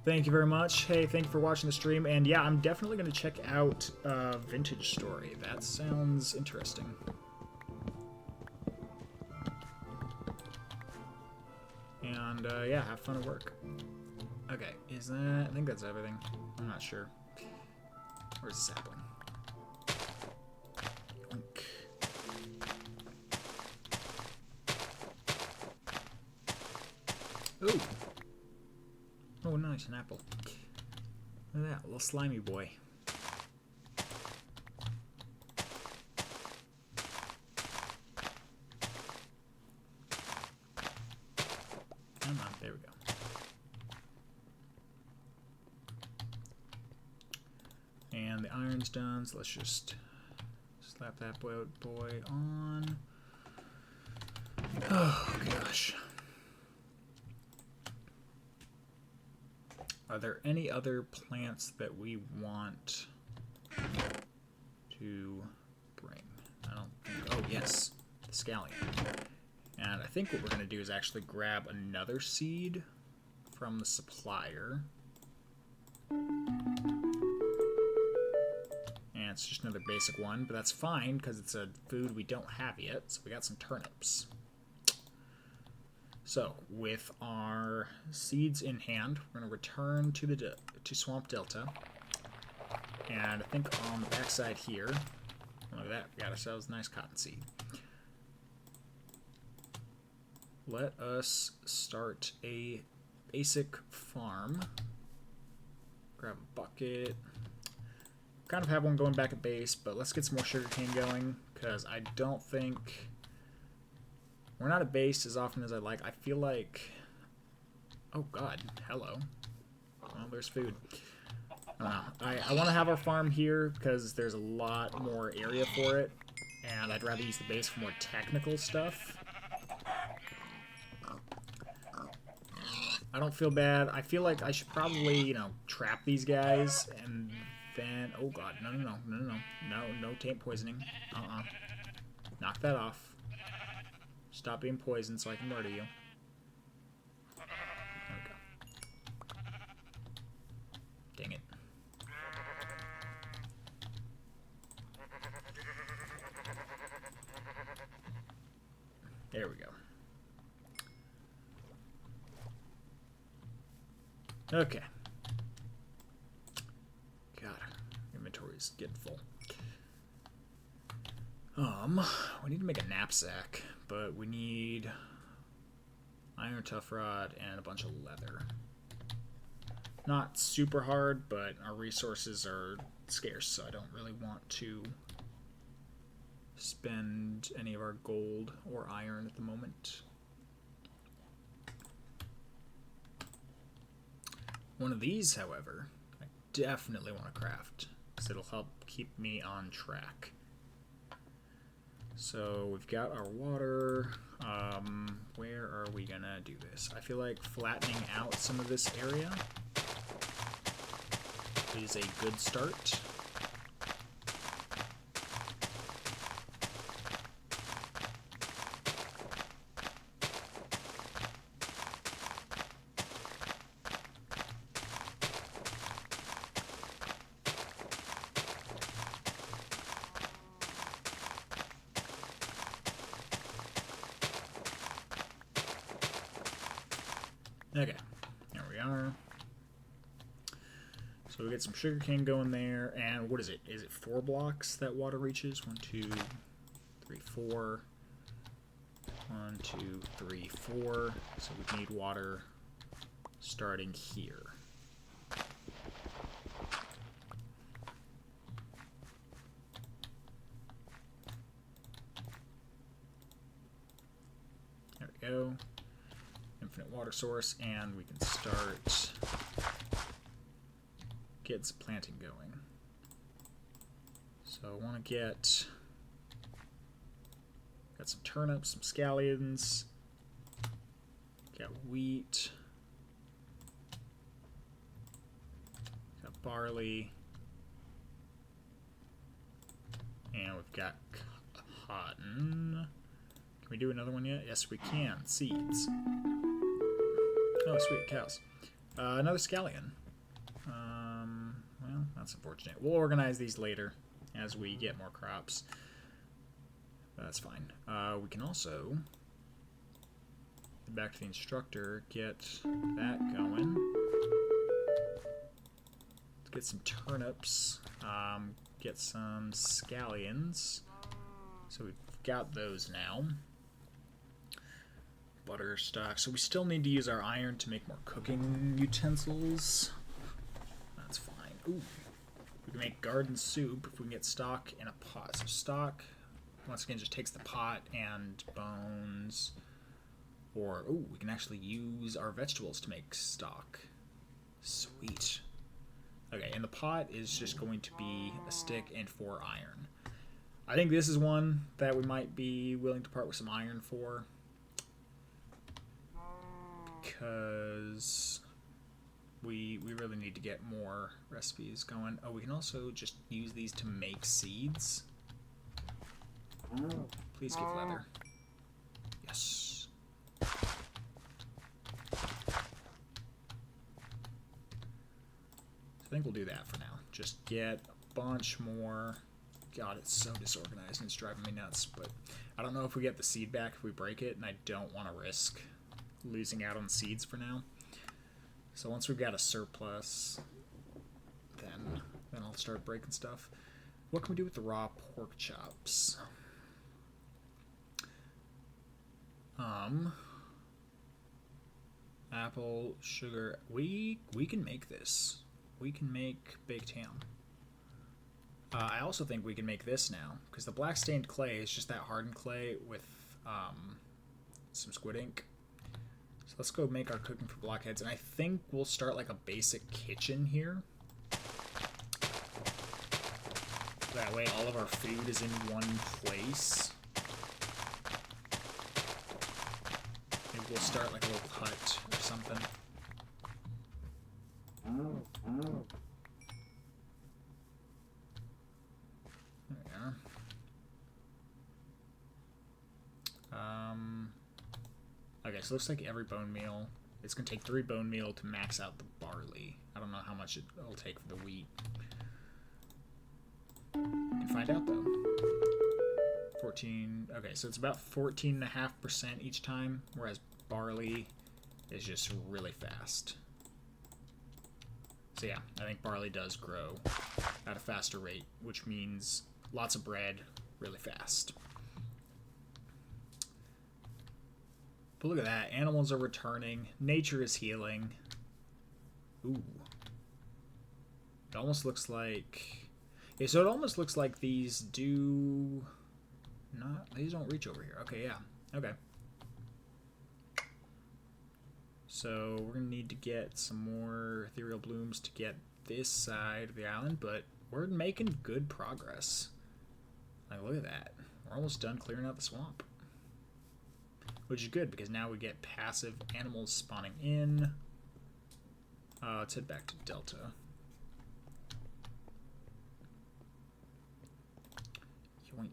Thank you very much. Hey, thank you for watching the stream. And yeah, I'm definitely going to check out Vintage Story. That sounds interesting. And yeah, have fun at work. Okay, is that... I think that's everything. I'm not sure. Where's the sapling? Oink. Ooh. Oh, nice, an apple. Look at that, little slimy boy. Come on, there we go. And the iron's done, so let's just slap that boy on. Oh, gosh. Are there any other plants that we want to bring? I don't think... Oh, yes. The scallion. And I think what we're going to do is actually grab another seed from the supplier. And it's just another basic one, but that's fine because it's a food we don't have yet. So we got some turnips. So, with our seeds in hand, we're going to return to Swamp Delta. And I think on the backside here, look at that, we got ourselves a nice cottonseed. Let us start a basic farm. Grab a bucket. Kind of have one going back at base, but let's get some more sugarcane going, because I don't think... We're not at base as often as I'd like. I feel like... Oh, God. Hello. Well, there's food. I don't know. I want to have our farm here because there's a lot more area for it. And I'd rather use the base for more technical stuff. I don't feel bad. I feel like I should probably, you know, trap these guys. And then... Oh, God. No. No taint poisoning. Knock that off. Stop being poisoned so I can murder you. There we go. Dang it. There we go. Okay. God, inventory's getting full. We need to make a knapsack. But we need iron tough rod and a bunch of leather. Not super hard, but our resources are scarce, so I don't really want to spend any of our gold or iron at the moment. One of these, however, I definitely want to craft, because it'll help keep me on track. So we've got our water. Where are we gonna do this? I feel like flattening out some of this area is a good start. Okay, there we are. So we get some sugarcane going there, and what is it? Is it 4 blocks that water reaches? 1, 2, 3, 4. 1, 2, 3, 4. So we need water starting here. There we go. Infinite water source, and we can start getting some planting going. So I want to get Got some turnips, some scallions. Got wheat. Got barley. And we've got cotton. Can we do another one yet? Yes, we can. Seeds. Oh, sweet cows. Another scallion. Well, that's unfortunate. We'll organize these later as we get more crops. That's fine. We can also, back to the instructor, get that going. Let's get some turnips. Get some scallions. So we've got those now. Butter stock. So we still need to use our iron to make more cooking utensils. That's fine. Ooh. We can make garden soup if we can get stock in a pot. So stock, once again, just takes the pot and bones. Or, ooh, we can actually use our vegetables to make stock. Sweet. Okay, and the pot is just going to be a stick and 4 iron. I think this is one that we might be willing to part with some iron for. Because we really need to get more recipes going. Oh, we can also just use these to make seeds. Please give leather. Yes. I think we'll do that for now. Just get a bunch more. God, it's so disorganized and it's driving me nuts. But I don't know if we get the seed back if we break it, and I don't want to risk losing out on seeds for now. So once we've got a surplus, then I'll start breaking stuff. What can we do with the raw pork chops? Apple, sugar. We can make this. We can make baked ham. I also think we can make this now, because the black stained clay is just that hardened clay with some squid ink. So let's go make our cooking for blockheads, and I think we'll start like a basic kitchen here. That way all of our food is in one place. Maybe we'll start like a little hut or something. Okay, so it looks like every bone meal, it's going to take 3 bone meal to max out the barley. I don't know how much it'll take for the wheat. We can find out, though. 14, okay, so it's about 14.5% each time, whereas barley is just really fast. So yeah, I think barley does grow at a faster rate, which means lots of bread really fast. But look at that. Animals are returning. Nature is healing. Ooh. It almost looks like... Yeah, so it almost looks like these do... These don't reach over here. Okay, yeah. Okay. So we're going to need to get some more ethereal blooms to get this side of the island, but we're making good progress. Like, look at that. We're almost done clearing out the swamp. Which is good, because now we get passive animals spawning in. Let's head back to Delta. Yoink.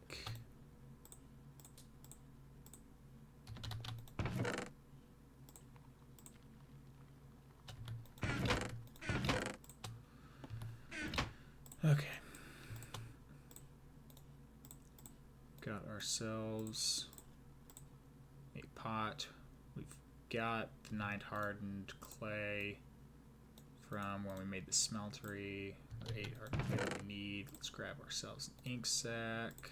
Okay. Got ourselves a pot. We've got the 9 hardened clay from when we made the smeltery. Or 8 hardened clay that we need. Let's grab ourselves an ink sac.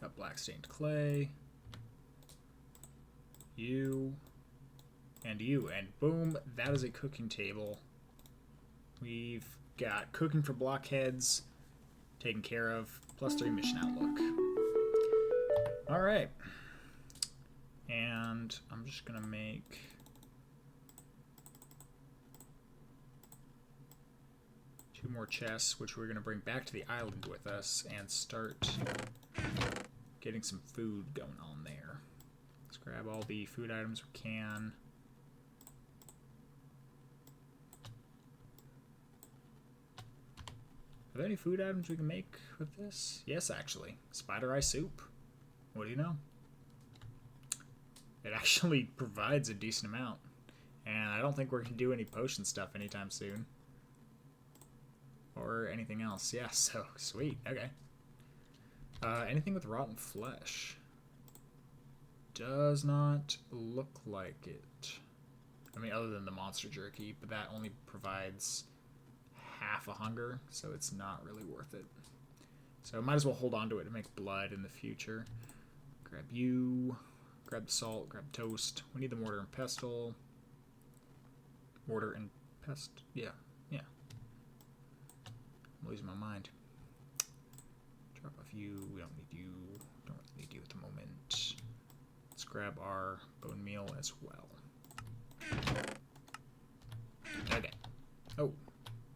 Got black stained clay. You. And you. And boom, that is a cooking table. We've got cooking for blockheads taken care of, plus 3 mission outlook. Alright. And I'm just going to make... 2 more chests, which we're going to bring back to the island with us and start getting some food going on there. Let's grab all the food items we can. Are there any food items we can make with this? Yes, actually. Spider eye soup. What do you know? It actually provides a decent amount. And I don't think we're going to do any potion stuff anytime soon. Or anything else. Yeah, so sweet. Okay. Anything with rotten flesh? Does not look like it. I mean, other than the monster jerky, but that only provides half a hunger, so it's not really worth it. So might as well hold on to it to make blood in the future. Grab you. Grab the salt. Grab toast. We need the mortar and pestle. Mortar and pest. Yeah. Yeah. I'm losing my mind. Drop off you. We don't need you. Don't really need you at the moment. Let's grab our bone meal as well. Okay. Oh.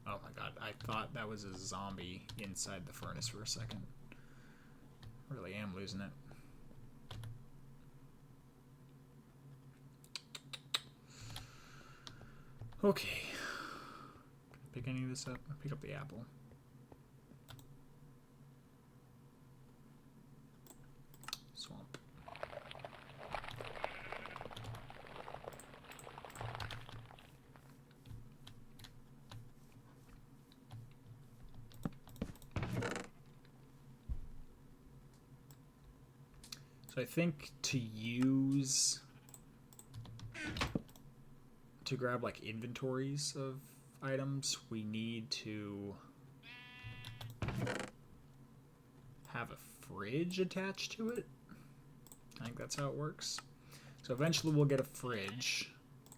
Oh my god. I thought that was a zombie inside the furnace for a second. I really am losing it. Okay. Pick any of this up? Pick up the apple. Swamp. So I think to grab like inventories of items, we need to have a fridge attached to it. I think that's how it works. So eventually we'll get a fridge.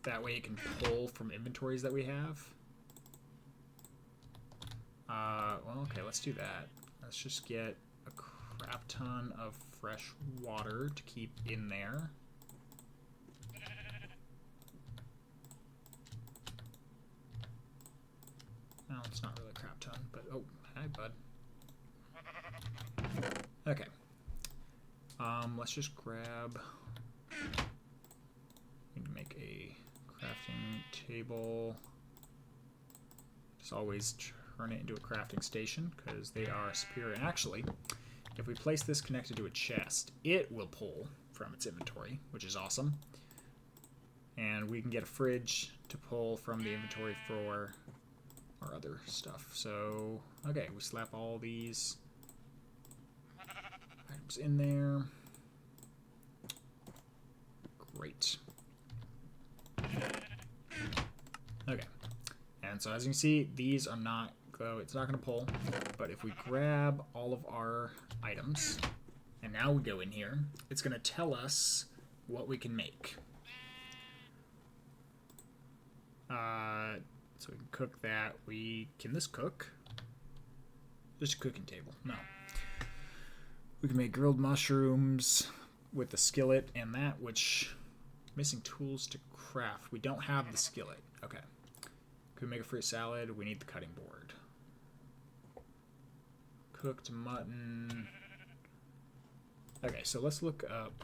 That way it can pull from inventories that we have. Well, okay, let's do that. Let's just get a crap ton of fresh water to keep in there. No, it's not really a crap ton, but oh, hi, bud. Okay. Let's just grab. Need to make a crafting table. Just always turn it into a crafting station because they are superior. And actually, if we place this connected to a chest, it will pull from its inventory, which is awesome. And we can get a fridge to pull from the inventory for our other stuff. So, okay, we slap all these items in there. Great. Okay. And so as you can see, these are not, it's not going to pull, but if we grab all of our items, and now we go in here, it's going to tell us what we can make. So we can cook that. Can this cook? Just a cooking table. No. We can make grilled mushrooms with the skillet and that, which missing tools to craft. We don't have the skillet. Okay. Can we make a fruit salad? We need the cutting board. Cooked mutton. Okay, so let's look up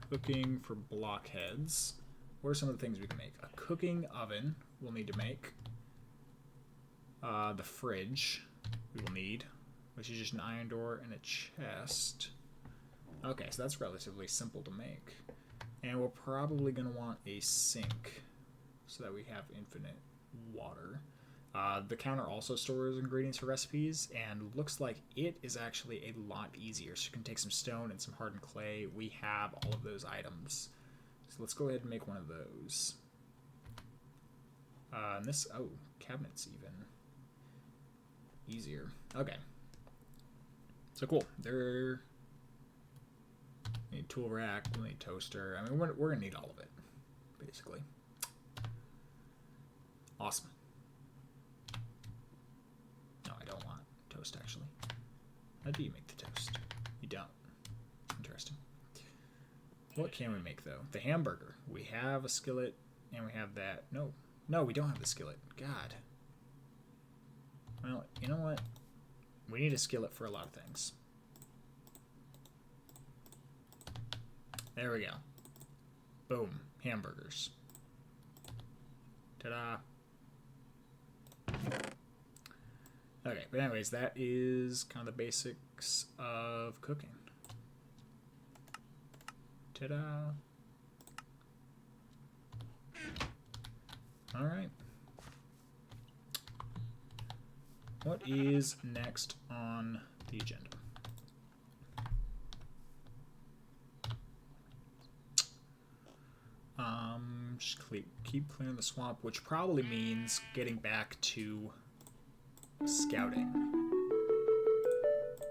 cooking for blockheads. What are some of the things we can make? A cooking oven we'll need to make. The fridge we will need, which is just an iron door and a chest. Okay, so that's relatively simple to make. And we're probably going to want a sink so that we have infinite water. The counter also stores ingredients for recipes, and looks like it is actually a lot easier. So you can take some stone and some hardened clay. We have all of those items. So let's go ahead and make one of those. And this, oh, cabinets even easier. Okay. So cool. We need tool rack, we need toaster. I mean, we're going to need all of it, basically. Awesome. No, I don't want toast, actually. How do you make the toast? You don't. Interesting. What can we make, though? The hamburger. We have a skillet, and we have that. No. No, we don't have the skillet. God. Well, you know what? We need a skillet for a lot of things. There we go. Boom. Hamburgers. Ta-da. Okay, but anyways, that is kind of the basics of cooking. Ta-da. Alright. What is next on the agenda? Just keep clearing the swamp, which probably means getting back to scouting.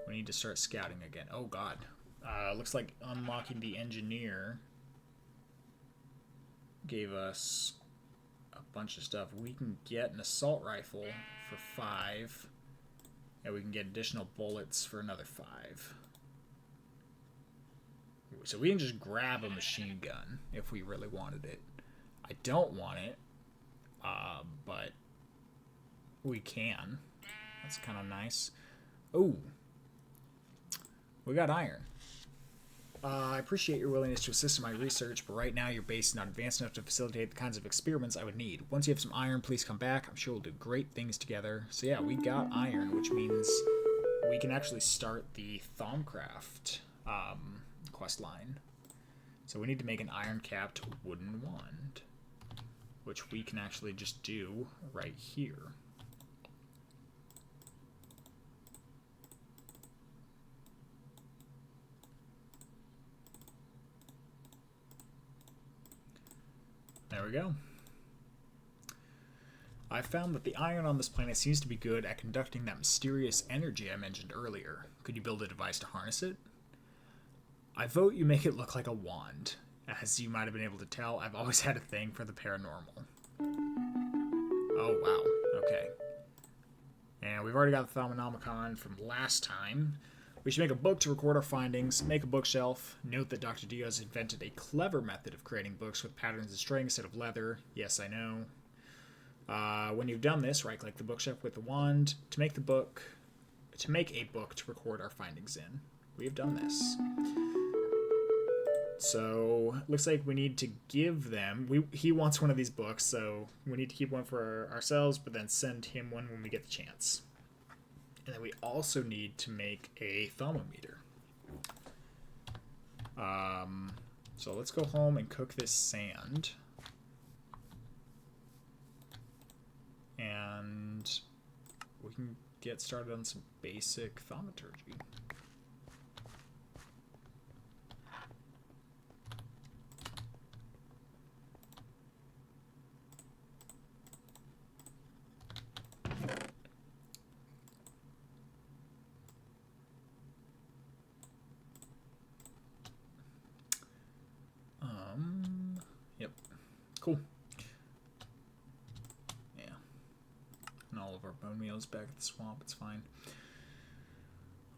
We need to start scouting again. Oh god. Looks like unlocking the engineer gave us a bunch of stuff. We can get an assault rifle for 5, and we can get additional bullets for another 5. So we can just grab a machine gun if we really wanted it. I don't want it, but we can. That's kind of nice. Oh, we got iron. I appreciate your willingness to assist in my research, but right now your base is not advanced enough to facilitate the kinds of experiments I would need. Once you have some iron, please come back. I'm sure we'll do great things together. So yeah, we got iron, which means we can actually start the Thaumcraft quest line. So we need to make an iron-capped wooden wand, which we can actually just do right here. There we go. I found that the iron on this planet seems to be good at conducting that mysterious energy I mentioned earlier. Could you build a device to harness it? I vote you make it look like a wand. As you might have been able to tell, I've always had a thing for the paranormal. Oh, wow. Okay. And we've already got the Thaumonomicon from last time. We should make a book to record our findings, make a bookshelf. Note that Dr. Diaz invented a clever method of creating books with patterns of string instead of leather. Yes, I know. When you've done this, right-click the bookshelf with the wand to make a book to record our findings in. We have done this. So, looks like we need to give them... He wants one of these books, so we need to keep one for ourselves, but then send him one when we get the chance. And then we also need to make a thermometer. So let's go home and cook this sand. And we can get started on some basic thaumaturgy. Yep. Cool. Yeah. And all of our bone meal is back at the swamp. It's fine.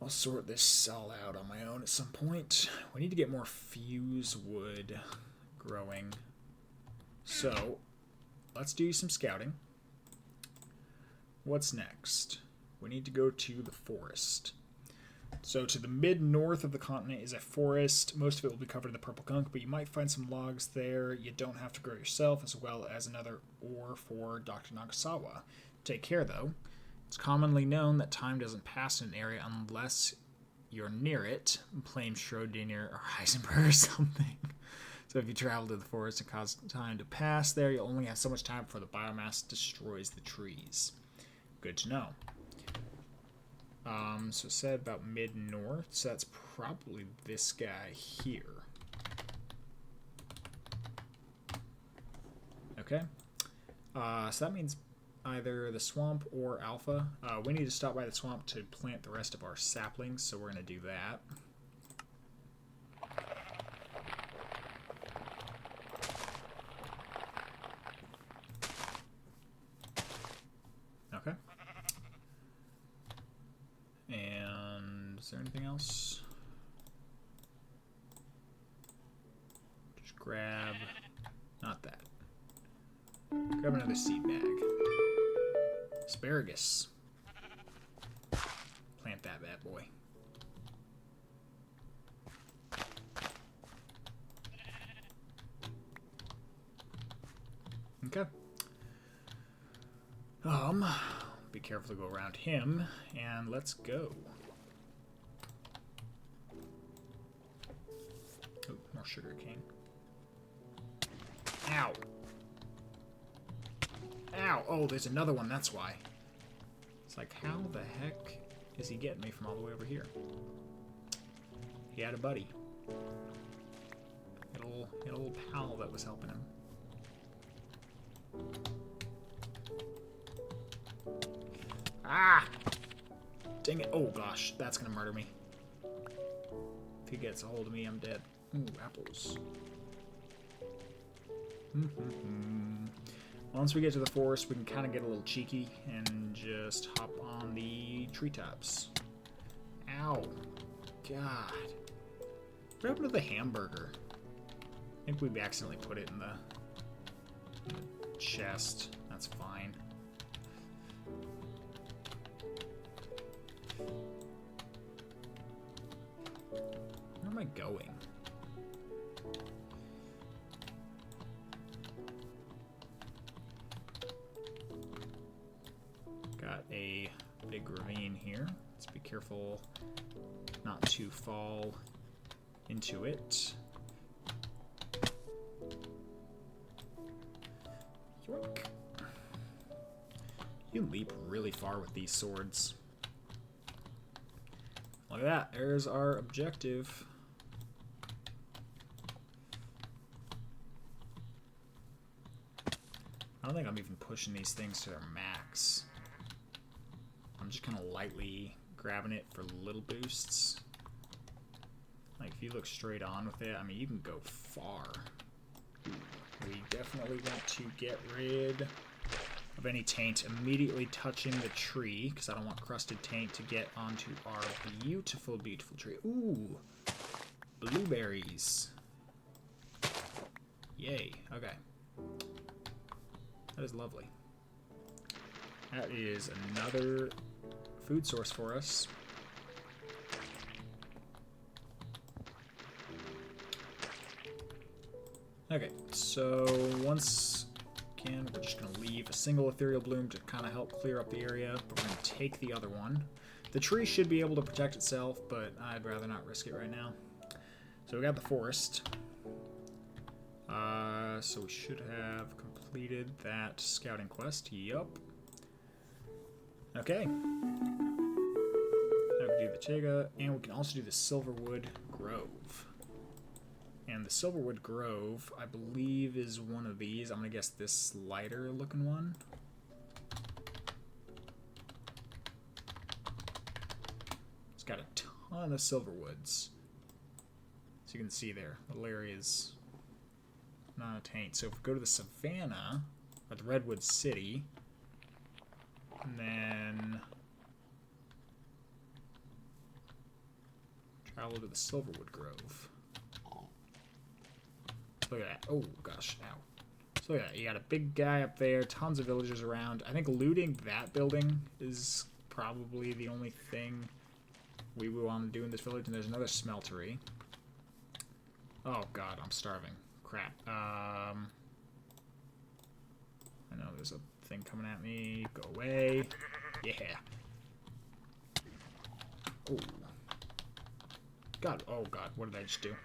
I'll sort this all out on my own at some point. We need to get more fuse wood growing. So, let's do some scouting. What's next? We need to go to the forest. So to the mid-north of the continent is a forest. Most of it will be covered in the purple gunk, but you might find some logs there you don't have to grow yourself, as well as another ore for Dr. Nagasawa. Take care, though. It's commonly known that time doesn't pass in an area unless you're near it. Blame Schrodinger or Heisenberg or something. So if you travel to the forest and cause time to pass there, you'll only have so much time before the biomass destroys the trees. Good to know. So it said about mid-north, so that's probably this guy here. Okay. So that means either the swamp or Alpha. We need to stop by the swamp to plant the rest of our saplings, so we're going to do that. Okay. And is there anything else? Just grab, not that. Grab another seed bag. Asparagus. plant that bad boy. Okay. Be careful to go around him, and let's go. Oh, more sugar cane. Ow. Ow! Oh, there's another one, that's why. It's like, how the heck is he getting me from all the way over here? He had a buddy. He had a little pal that was helping him. Ah! Dang it. Oh, gosh. That's gonna murder me. If he gets a hold of me, I'm dead. Ooh, apples. Once we get to the forest, we can kind of get a little cheeky and just hop on the treetops. Ow. God. What happened to the hamburger? I think we accidentally put it in the chest. That's fine. Where am I going? Got a big ravine here. Let's be careful not to fall into it. Yoink. You can leap really far with these swords. Look at that. There's our objective. I don't think I'm even pushing these things to their max. I'm just kind of lightly grabbing it for little boosts. Like, if you look straight on with it, I mean, you can go far. We definitely want to get rid of any taint immediately touching the tree, because I don't want crusted taint to get onto our beautiful, beautiful tree. Ooh! Blueberries. Yay. Okay. That is lovely. That is another food source for us. Okay, so once again, we're just going to leave a single ethereal bloom to kind of help clear up the area, but we're going to take the other one. The tree should be able to protect itself, but I'd rather not risk it right now. So we got the forest. So we should have completed that scouting quest. Yup. Okay. Now we can do the Tega, and we can also do the Silverwood Grove. And the Silverwood Grove, I believe, is one of these. I'm going to guess this lighter looking one. It's got a ton of Silverwoods. So you can see there, little areas, not a taint. So if we go to the Savannah, or the Redwood City, and then travel to the Silverwood Grove. Look at that. Oh, gosh. Ow. So, yeah, you got a big guy up there, tons of villagers around. I think looting that building is probably the only thing we would want to do in this village. And there's another smeltery. Oh, God, I'm starving. Crap. I know there's a thing coming at me. Go away. Yeah. Oh. God. Oh, God. What did I just do?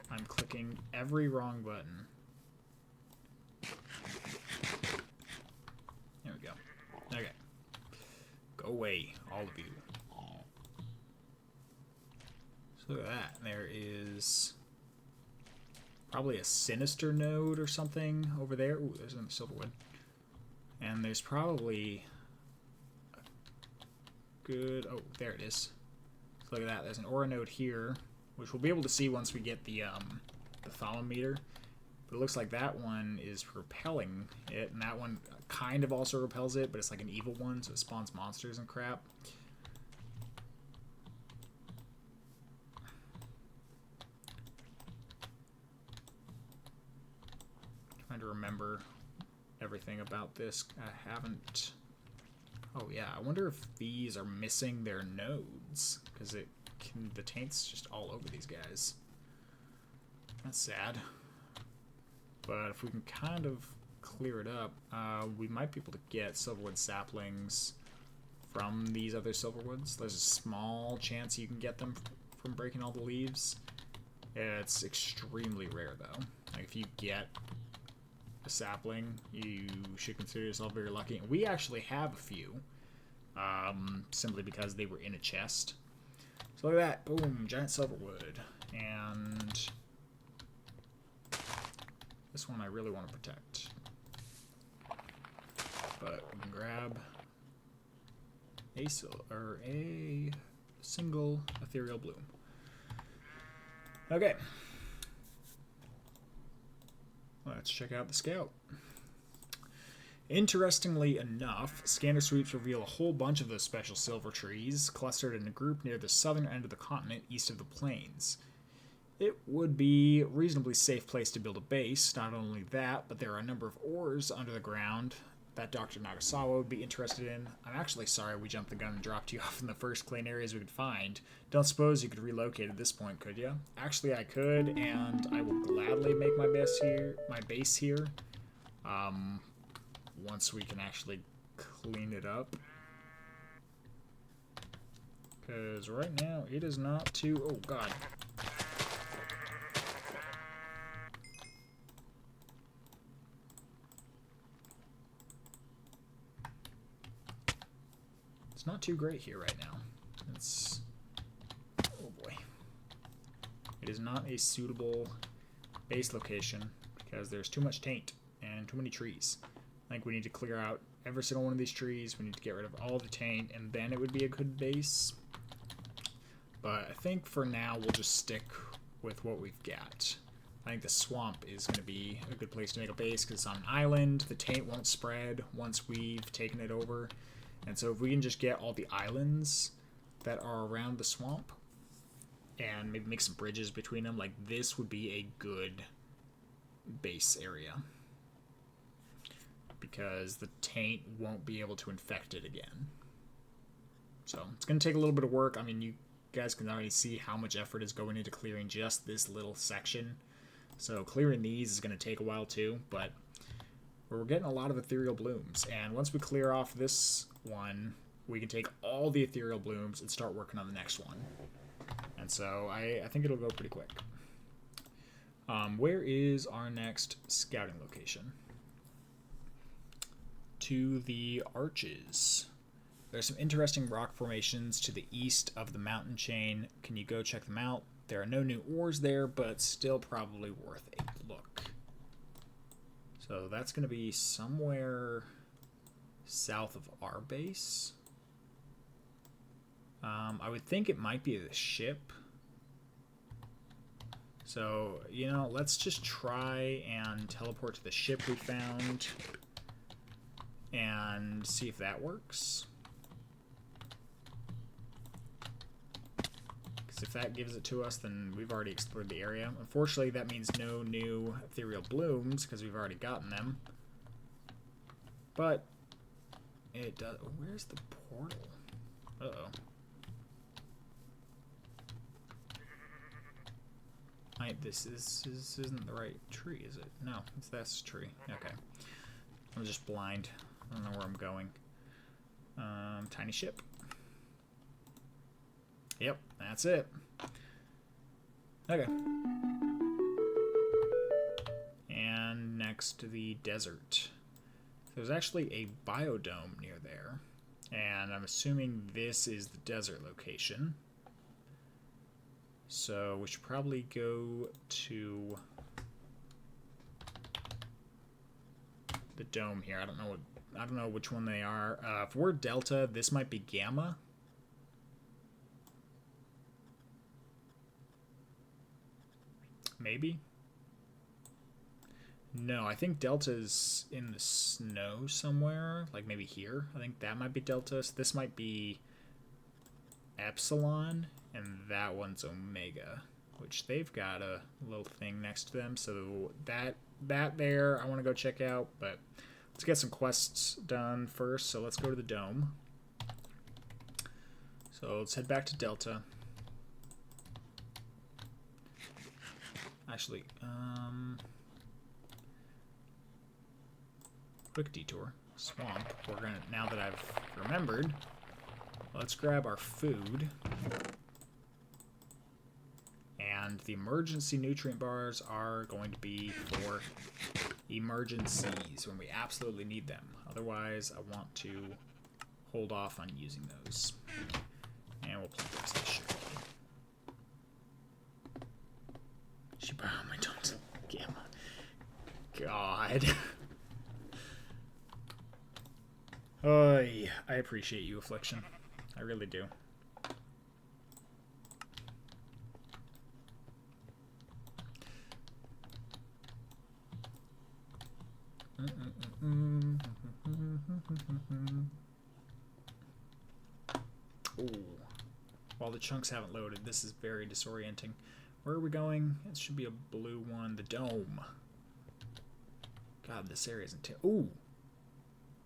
I'm clicking every wrong button. There we go. Okay. Go away, all of you. So look at that. There is probably a sinister node or something over there. Ooh, there's another Silverwood. And there's probably a good... Oh, there it is. So look at that. There's an aura node here, which we'll be able to see once we get the thalameter. But it looks like that one is repelling it, and that one kind of also repels it, but it's like an evil one, so it spawns monsters and crap. Trying to remember everything about this. I haven't... Oh yeah, I wonder if these are missing their nodes, because the taint's just all over these guys. That's sad. But if we can kind of clear it up, we might be able to get silverwood saplings from these other silverwoods. There's a small chance you can get them from breaking all the leaves. It's extremely rare though. Like if you get a sapling, you should consider yourself very lucky. And we actually have a few, simply because they were in a chest. So look at that, boom, giant silverwood. And this one I really want to protect. But we can grab a single ethereal bloom. Okay. Let's check out the scout. Interestingly enough, scanner sweeps reveal a whole bunch of those special silver trees clustered in a group near the southern end of the continent east of the plains. It would be a reasonably safe place to build a base. Not only that, but there are a number of ores under the ground that Dr. Nagasawa would be interested in. I'm actually sorry we jumped the gun and dropped you off in the first clean areas we could find. Don't suppose you could relocate at this point, could you? Actually, I could, and I will gladly make my base here. Once we can actually clean it up. Because right now, it is not too... Oh, God. Not too great here right now. It's... Oh boy. It is not a suitable base location because there's too much taint and too many trees. I think we need to clear out every single one of these trees. We need to get rid of all the taint and then it would be a good base. But I think for now we'll just stick with what we've got. I think the swamp is going to be a good place to make a base because it's on an island. The taint won't spread once we've taken it over. And so if we can just get all the islands that are around the swamp and maybe make some bridges between them, like this would be a good base area. Because the taint won't be able to infect it again. So it's going to take a little bit of work. I mean, you guys can already see how much effort is going into clearing just this little section. So clearing these is going to take a while too, but we're getting a lot of ethereal blooms. And once we clear off this one, we can take all the ethereal blooms and start working on the next one. And so I think it'll go pretty quick. Where is our next scouting location? To the Arches. There's some interesting rock formations to the east of the mountain chain. Can you go check them out? There are no new ores there, but still probably worth a look. So that's going to be somewhere south of our base. I would think it might be the ship. So, you know, let's just try and teleport to the ship we found and see if that works. Because if that gives it to us, then we've already explored the area. Unfortunately, that means no new ethereal blooms because we've already gotten them. But it does. Where's the portal? Uh-oh. This isn't the right tree, is it? No, it's this tree. Okay. I'm just blind. I don't know where I'm going. Tiny ship. Yep, that's it. Okay. And next to the desert. There's actually a biodome near there. And I'm assuming this is the desert location. So we should probably go to the dome here. I don't know which one they are. If we're Delta, this might be Gamma. Maybe. No, I think Delta's in the snow somewhere, like maybe here. I think that might be Delta. So this might be Epsilon, and that one's Omega, which they've got a little thing next to them. So that there, I want to go check out, but Let's get some quests done first. So let's go to the dome. So let's head back to Delta. Actually, quick detour. Swamp. We're gonna, now that I've remembered, let's grab our food. And the emergency nutrient bars are going to be for emergencies when we absolutely need them. Otherwise, I want to hold off on using those. And we'll plant the rest of the sugar. She borrowed my don't. Gamma. God. Oy, I appreciate you, Affliction. I really do. Ooh. While the chunks haven't loaded, this is very disorienting. Where are we going? It should be a blue one. The dome. God, this area isn't... Ooh!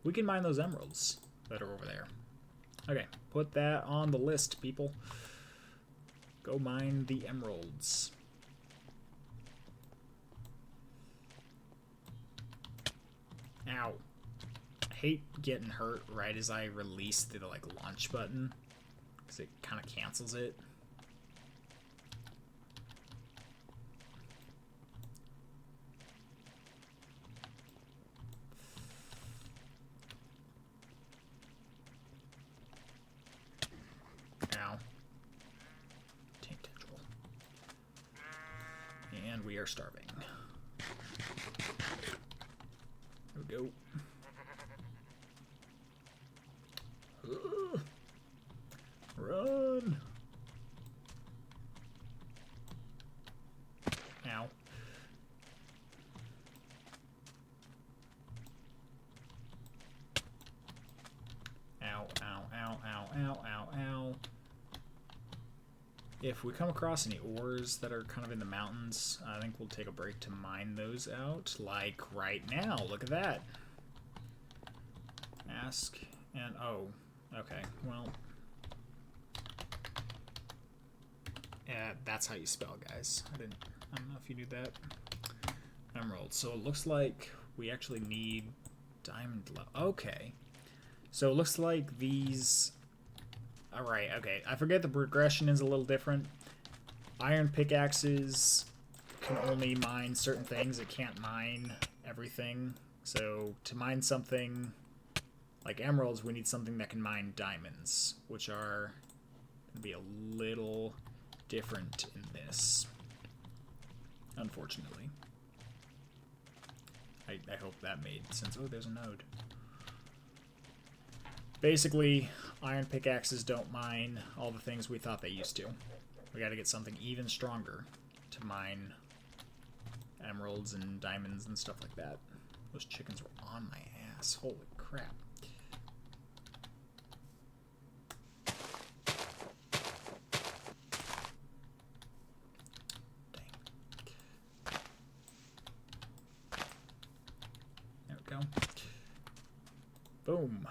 We can mine those emeralds that are over there. Okay, put that on the list, people. Go mine the emeralds. Ow. I hate getting hurt right as I release the like launch button, because it kind of cancels it. Ow. Tank tendril. And we are starving. There we go. Run! Ow. Ow, ow, ow, ow, ow, ow, ow. If we come across any ores that are kind of in the mountains, I think we'll take a break to mine those out, like right now. Look at that. Ask and... oh, okay, well... yeah, that's how you spell, guys. I don't know if you knew that. Emerald. So it looks like we actually need diamond... okay. So it looks like these... alright, okay. I forget the progression is a little different. Iron pickaxes can only mine certain things. It can't mine everything. So to mine something like emeralds, we need something that can mine diamonds, which are going to be a little different in this, unfortunately. I hope that made sense. Oh, there's a node. Basically, iron pickaxes don't mine all the things we thought they used to. We gotta get something even stronger to mine emeralds and diamonds and stuff like that. Those chickens were on my ass. Holy crap. Dang. There we go. Boom.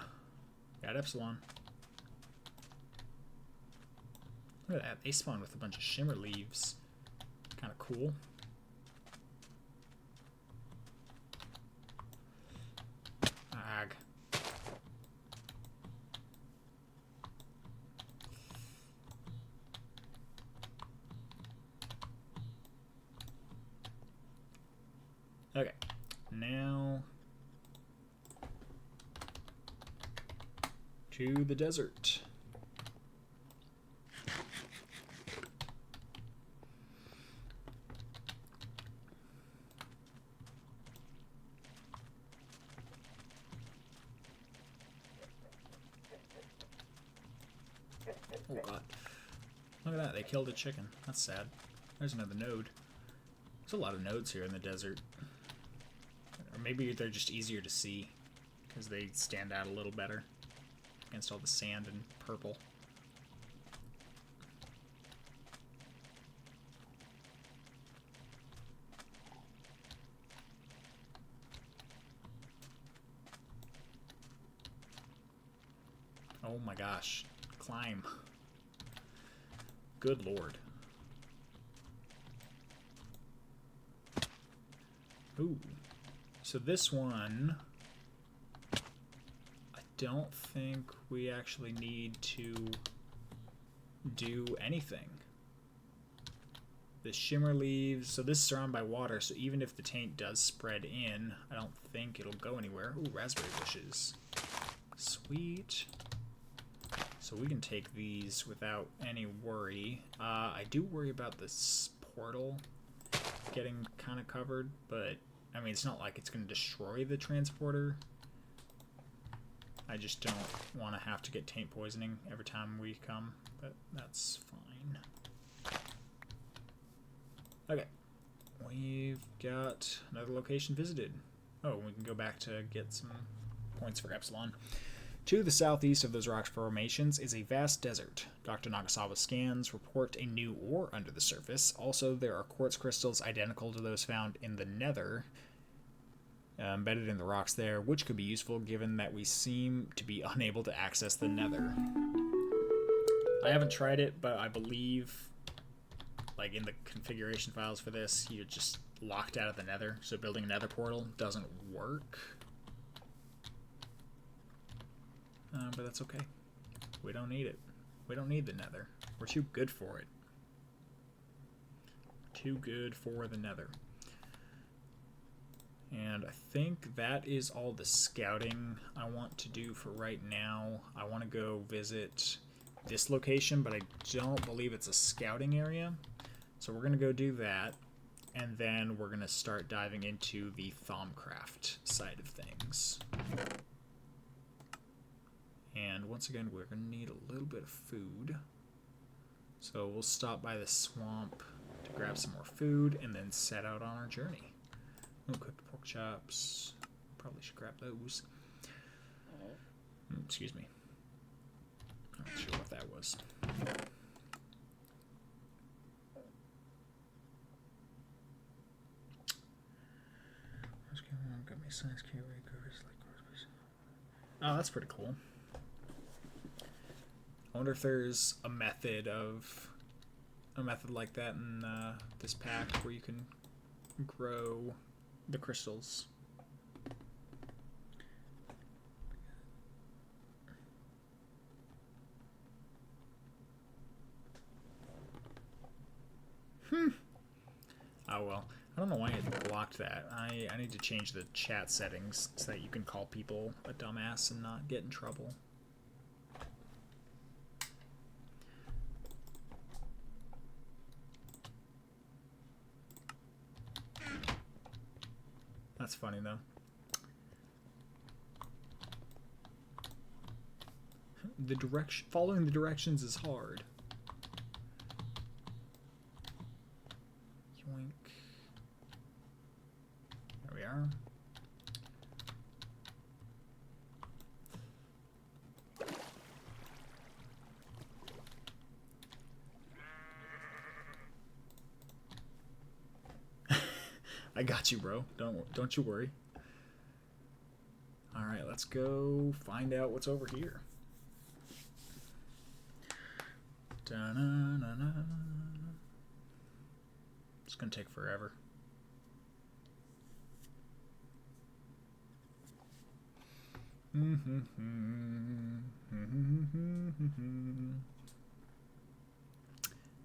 Got Epsilon. Look at that. They spawn with a bunch of shimmer leaves. Kind of cool. Ag. Okay. Now... to the desert. Oh god. Look at that, they killed a chicken. That's sad. There's another node. There's a lot of nodes here in the desert. Or maybe they're just easier to see because they stand out a little better against all the sand and purple. Oh my gosh. Climb. Good lord. Ooh. So this one, I don't think we actually need to do anything. The shimmer leaves, so this is surrounded by water, so even if the taint does spread in, I don't think it'll go anywhere. Ooh, raspberry bushes. Sweet. So we can take these without any worry. I do worry about this portal getting kind of covered, but I mean, it's not like it's going to destroy the transporter. I just don't want to have to get taint poisoning every time we come, but that's fine. Okay, we've got another location visited. Oh, we can go back to get some points for Epsilon. To the southeast of those rock formations is a vast desert. Dr. Nagasawa's scans report a new ore under the surface. Also, there are quartz crystals identical to those found in the Nether, embedded in the rocks there, which could be useful given that we seem to be unable to access the Nether. I haven't tried it, but I believe, like in the configuration files for this, you're just locked out of the Nether, so building a Nether portal doesn't work. But that's okay. We don't need it. We don't need the Nether. We're too good for it. Too good for the Nether. And I think that is all the scouting I want to do for right now. I want to go visit this location, but I don't believe it's a scouting area. So we're going to go do that, and then we're going to start diving into the Thaumcraft side of things. And once again, we're going to need a little bit of food. So we'll stop by the swamp to grab some more food and then set out on our journey. Oh, cooked pork chops. Probably should grab those. Excuse me. I'm not sure what that was. Oh, that's pretty cool. I wonder if there's a method like that in this pack where you can grow the crystals. Oh well. I don't know why it blocked that. I need to change the chat settings so that you can call people a dumbass and not get in trouble. That's funny though. Following the directions is hard. Yoink. There we are. I got you, bro. Don't you worry. All right, let's go find out what's over here. Da-na-na-na. It's gonna take forever.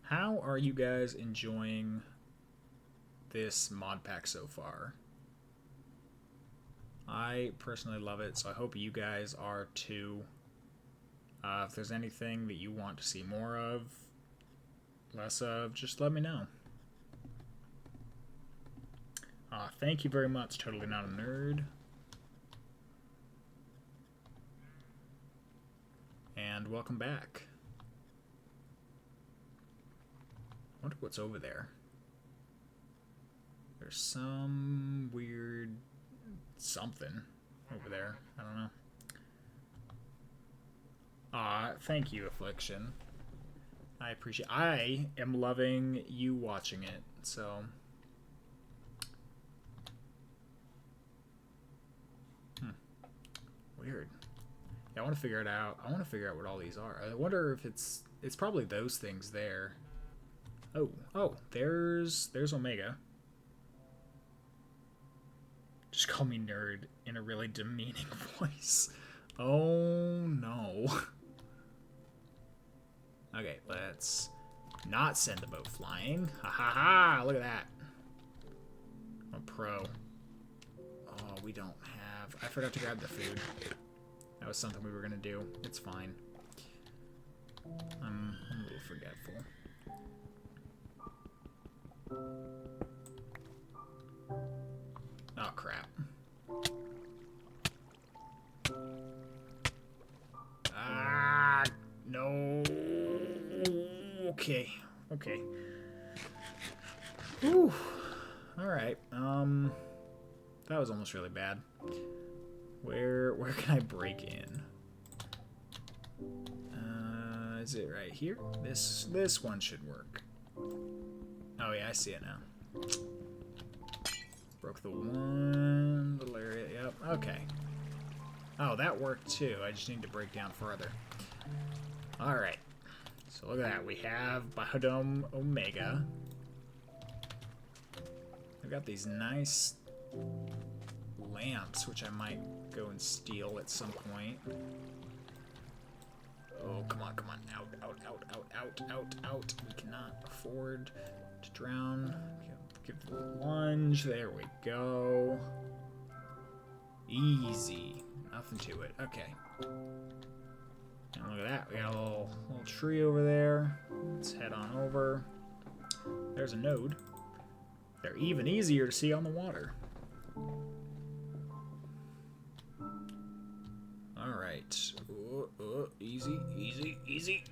How are you guys enjoying this mod pack so far? I personally love it, so I hope you guys are too. If there's anything that you want to see more of, less of, just let me know. Thank you very much, Totally Not a Nerd. And welcome back. I wonder what's over there. There's some weird something over there. I don't know. Thank you, Affliction. I appreciate. I am loving you watching it. So. Weird. Yeah, I want to figure it out. I want to figure out what all these are. I wonder if it's probably those things there. Oh, there's Omega. Just call me nerd in a really demeaning voice. Oh no. Okay, let's not send the boat flying. Ha ha ha! Look at that. I'm a pro. Oh, we don't have... I forgot to grab the food. That was something we were gonna do. It's fine. I'm a little forgetful. Oh, crap. Ah, no. Okay. Okay. Whew. Alright. That was almost really bad. Where can I break in? Is it right here? This one should work. Oh yeah, I see it now. Broke the one little area. Yep. Okay. Oh, that worked too. I just need to break down further. All right. So look at that. We have Biodome Omega. I've got these nice lamps, which I might go and steal at some point. Oh, come on, come on. Out, out, out, out, out, out, out. We cannot afford to drown. Give the lunge. There we go. Easy. Nothing to it. Okay. And look at that. We got a little tree over there. Let's head on over. There's a node. They're even easier to see on the water. Alright. Easy, easy, easy.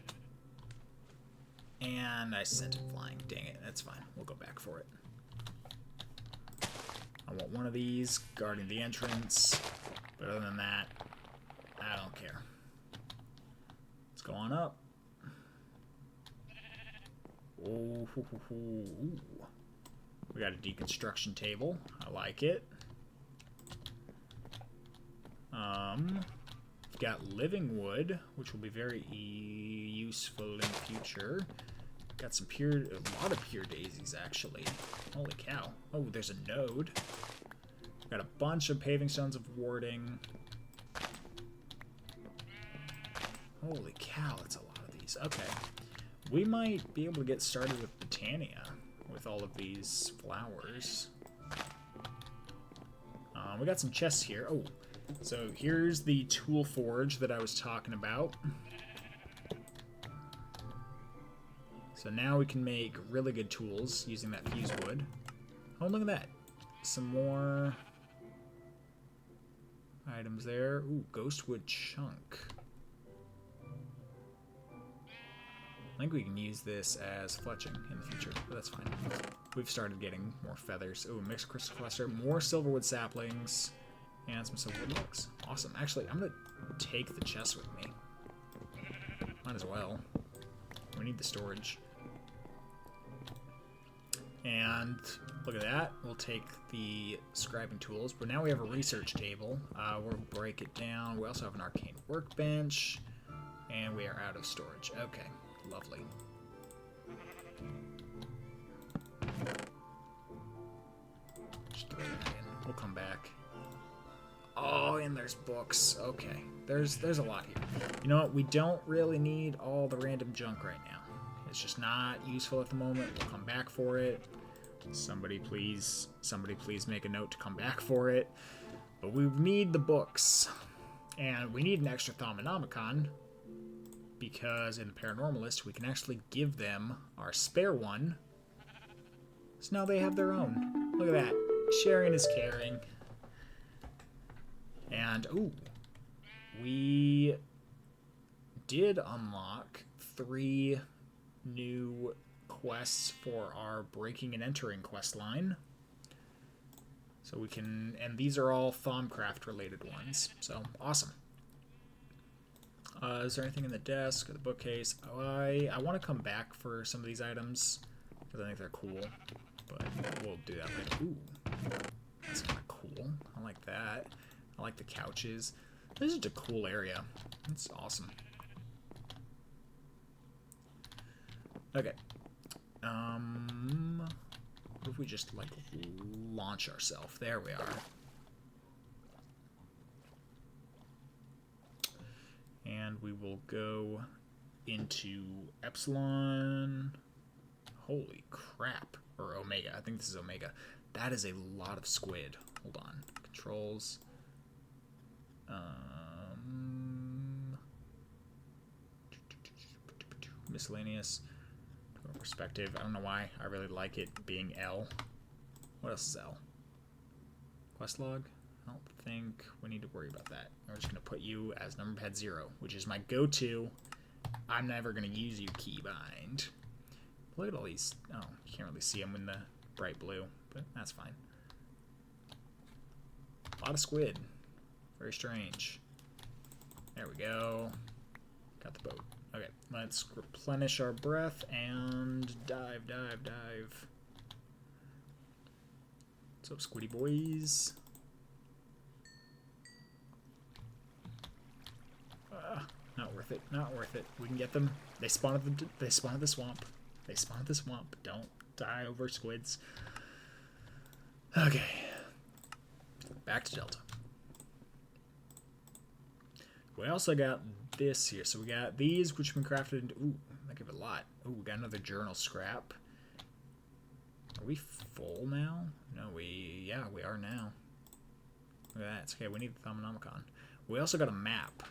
And I sent it flying. Dang it. That's fine. We'll go back for it. I want one of these guarding the entrance. But other than that, I don't care. Let's go on up. Oh, we got a deconstruction table. I like it. We've got living wood, which will be very useful in the future. Got some a lot of pure daisies, actually. Holy cow. Oh, there's a node. Got a bunch of paving stones of warding. Holy cow, that's a lot of these. Okay. We might be able to get started with Botania with all of these flowers. We got some chests here. Oh, so here's the tool forge that I was talking about. So now we can make really good tools using that fuse wood. Oh, look at that. Some more items there. Ooh, ghostwood chunk. I think we can use this as fletching in the future, but that's fine. We've started getting more feathers. Ooh, mixed crystal cluster, more silverwood saplings, and some silverwood logs. Awesome. Actually, I'm going to take the chest with me. Might as well. We need the storage. And look at that. We'll take the scribing tools, but now we have a research table. We'll break it down. We also have an arcane workbench, and we are out of storage. Okay, lovely. Just throw that in. We'll come back. Oh, and there's books. Okay, there's a lot here. You know what? We don't really need all the random junk right now. It's just not useful at the moment. We'll come back for it. Somebody please make a note to come back for it. But we need the books. And we need an extra Thaumonomicon, because in the Paranormalist, we can actually give them our spare one. So now they have their own. Look at that. Sharing is caring. And, ooh, we did unlock 3 new quests for our breaking and entering quest line. So we can, and these are all Thaumcraft related ones. So, awesome. Is there anything in the desk or the bookcase? Oh, I want to come back for some of these items, because I think they're cool. But we'll do that later. Ooh, that's kind of cool. I like that. I like the couches. This is a cool area. It's awesome. Okay. What if we just, like, launch ourselves? There we are. And we will go into Epsilon. Holy crap. Or Omega. I think this is Omega. That is a lot of squid. Hold on. Controls. Miscellaneous. Perspective. I don't know why. I really like it being L. What else is L? Quest log? I don't think we need to worry about that. We're just going to put you as number pad 0, which is my go-to. I'm never going to use you keybind. Look at all these. Oh, you can't really see them in the bright blue, but that's fine. A lot of squid. Very strange. There we go. Got the boat. Okay, let's replenish our breath and dive, dive, dive. What's up, squiddy boys? Not worth it. Not worth it. We can get them. They spawn at the. They spawn at the swamp. They spawn at the swamp. Don't die over squids. Okay. Back to Delta. We also got this here. So we got these, which have been crafted into... Ooh, that give a lot. Ooh, we got another journal scrap. Are we full now? No, yeah, we are now. Look at that. It's okay. We need the Thaumonomicon. We also got a map.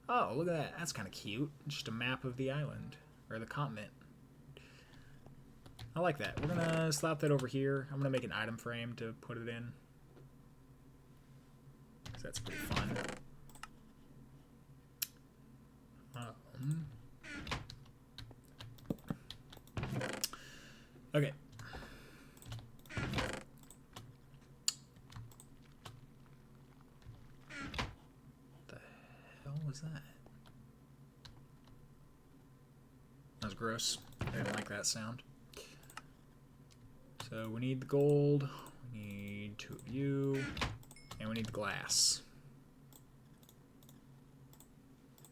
Oh, look at that. That's kind of cute. Just a map of the island. Or the continent. I like that. We're going to slap that over here. I'm going to make an item frame to put it in. That's pretty fun. Okay. The hell was that? That was gross. I didn't like that sound. So we need the gold. We need 2 of you. And we need the glass.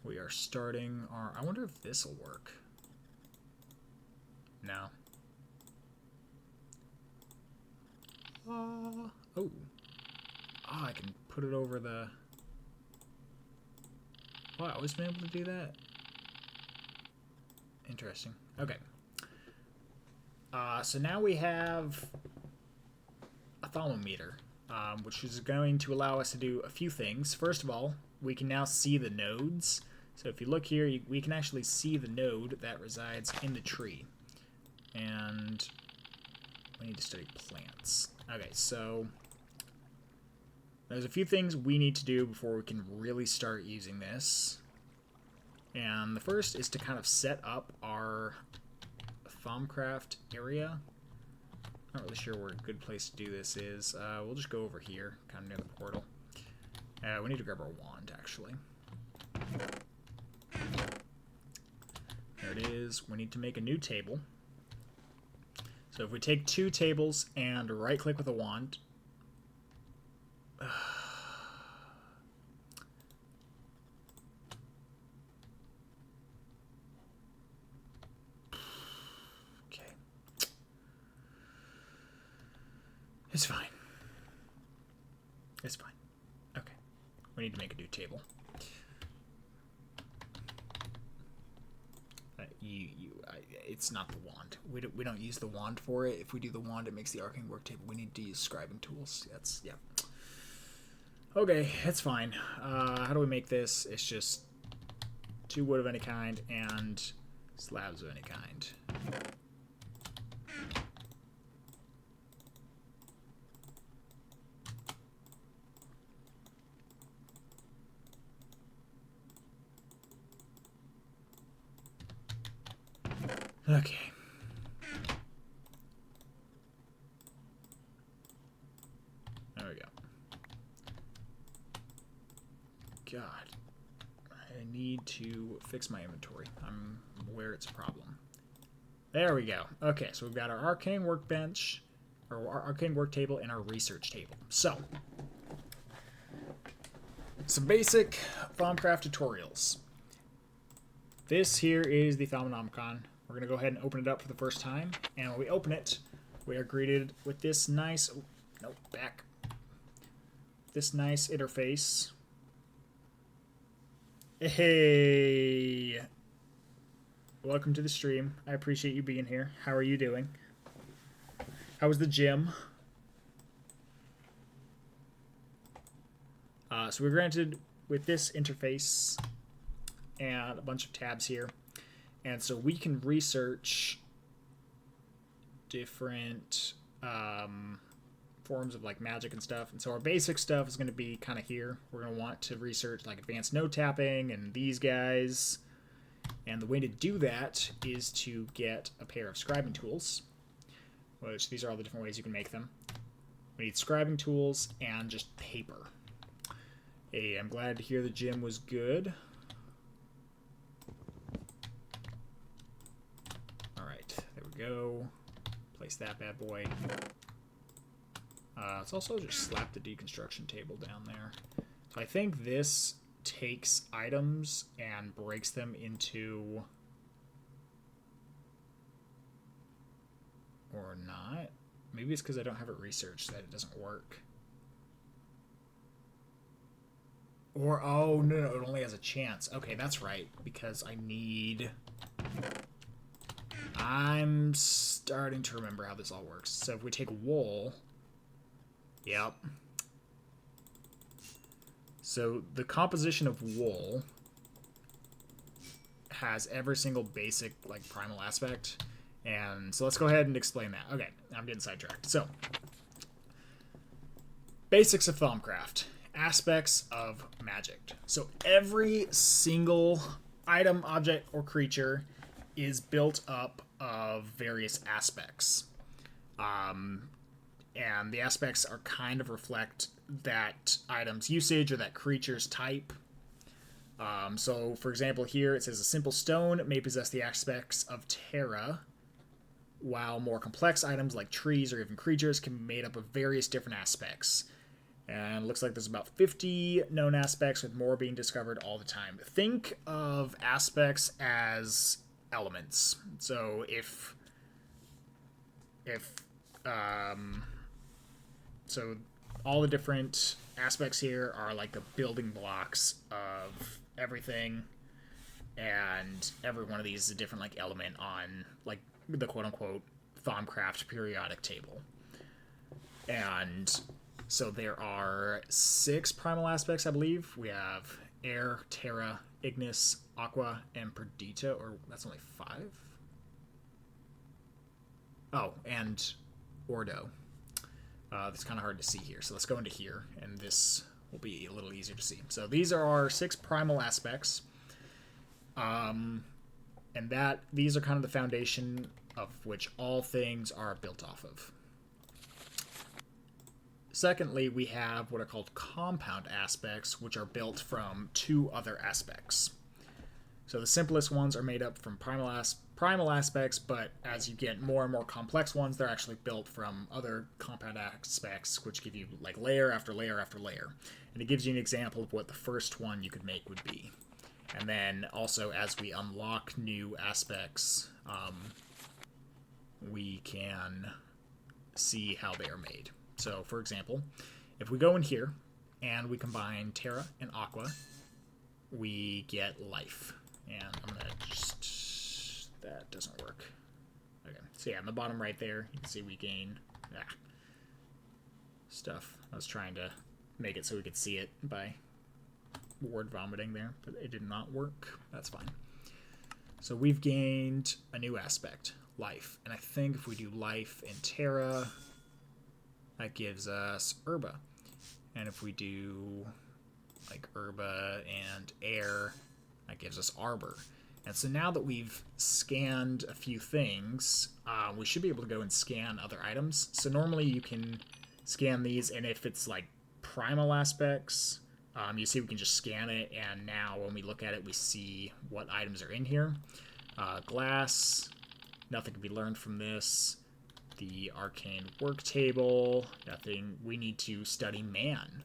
We are starting our... I wonder if this will work. No. Oh. Oh, I can put it over the... Oh, I always been able to do that? Interesting. Okay. So now we have a thermometer. Which is going to allow us to do a few things. First of all, we can now see the nodes. So if you look here, we can actually see the node that resides in the tree. And we need to study plants. Okay, so there's a few things we need to do before we can really start using this. And the first is to kind of set up our Thaumcraft area. Not really sure where a good place to do this is. We'll just go over here, kind of near the portal. We need to grab our wand, actually. There it is. We need to make a new table. So if we take 2 tables and right-click with a wand... It's fine. It's fine. Okay. We need to make a new table. It's not the wand. We don't use the wand for it. If we do the wand, it makes the arcane work table. We need to use scribing tools. Yeah. Okay, it's fine. How do we make this? It's just 2 wood of any kind and slabs of any kind. Okay. There we go. God. I need to fix my inventory. I'm aware it's a problem. There we go. Okay, so we've got our arcane workbench, our arcane work table, and our research table. So, some basic Thaumcraft tutorials. This here is the Thaumonomicon. We're going to go ahead and open it up for the first time, and when we open it, we are greeted with this nice, this nice interface. Hey! Welcome to the stream. I appreciate you being here. How are you doing? How was the gym? So we're granted with this interface and a bunch of tabs here. And so we can research different forms of like magic and stuff. And so our basic stuff is going to be kind of here. We're going to want to research like advanced node tapping and these guys. And the way to do that is to get a pair of scribing tools, which these are all the different ways you can make them. We need scribing tools and just paper. Hey, I'm glad to hear the gym was good. Alright, there we go. Place that bad boy. Let's also just slap the deconstruction table down there. So I think this takes items and breaks them into, or not. Maybe it's because I don't have it researched that it doesn't work. Or, oh, no, it only has a chance. Okay, that's right, because I'm starting to remember how this all works. So if we take wool, yep. So the composition of wool has every single basic like primal aspect, and so let's go ahead and explain that. Okay, I'm getting sidetracked. So basics of Thaumcraft, aspects of magic. So every single item, object, or creature is built up of various aspects. And the aspects are kind of reflect that item's usage or that creature's type. So, for example, here it says a simple stone may possess the aspects of terra, while more complex items like trees or even creatures can be made up of various different aspects. And it looks like there's about 50 known aspects, with more being discovered all the time. Think of aspects as elements. So so all the different aspects here are like the building blocks of everything, and every one of these is a different like element on like the quote-unquote Thaumcraft periodic table. And so there are 6 primal aspects, I believe. We have air, terra, ignis, aqua, and perdita, or that's only 5? Oh, and ordo. It's kind of hard to see here, so let's go into here, and this will be a little easier to see. So these are our 6 primal aspects, and these are kind of the foundation of which all things are built off of. Secondly, we have what are called compound aspects, which are built from 2 other aspects. So the simplest ones are made up from primal aspects, but as you get more and more complex ones, they're actually built from other compound aspects, which give you like layer after layer after layer. And it gives you an example of what the first one you could make would be. And then also, as we unlock new aspects, we can see how they are made. So, for example, if we go in here and we combine terra and aqua, we get life. And I'm going to just... that doesn't work. Okay, so yeah, on the bottom right there, you can see we gain stuff. I was trying to make it so we could see it by word vomiting there, but it did not work. That's fine. So we've gained a new aspect, life. And I think if we do life in terra, that gives us herba. And if we do like herba and air, that gives us arbor. And so now that we've scanned a few things, we should be able to go and scan other items. So normally you can scan these, and if it's like primal aspects, you see we can just scan it, and now when we look at it, we see what items are in here. Glass, nothing can be learned from this. the arcane work table. Nothing. We need to study man.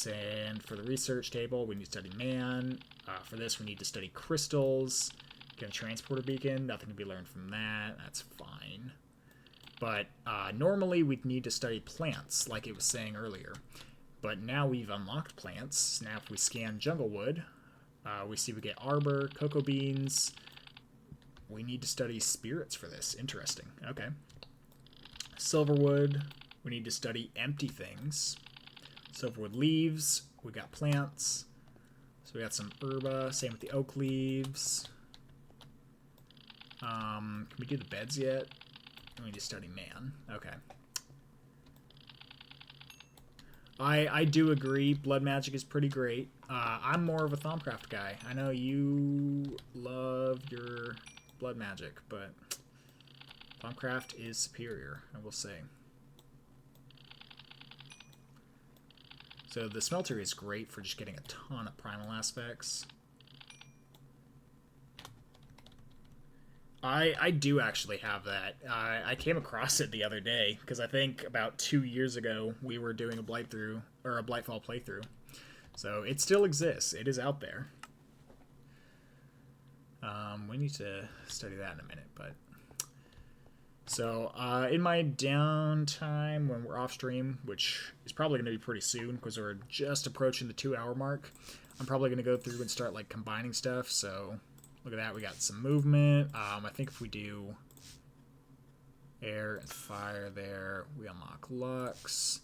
And for the research table, we need to study man. For this, we need to study crystals. Get a transporter beacon. Nothing to be learned from that. That's fine. But normally we'd need to study plants, like it was saying earlier. But now we've unlocked plants. Now if we scan jungle wood, we see we get arbor, cocoa beans. We need to study spirits for this. Interesting. Okay. Silverwood. We need to study empty things. Silverwood leaves. We got plants. So we got some herba. Same with the oak leaves. Can we do the beds yet? We need to study man. Okay. I do agree. Blood magic is pretty great. I'm more of a Thaumcraft guy. I know you love your blood magic, but Thaumcraft is superior, I will say. So the smelter is great for just getting a ton of primal aspects. I do actually have that. I came across it the other day because I think about 2 years ago we were doing a Blightfall playthrough. So it still exists. It is out there. We need to study that in a minute, but so in my downtime when we're off stream, which is probably going to be pretty soon because we're just approaching the 2-hour mark, I'm probably going to go through and start like combining stuff. So look at that, we got some movement. I think if we do air and fire there, we unlock Lux.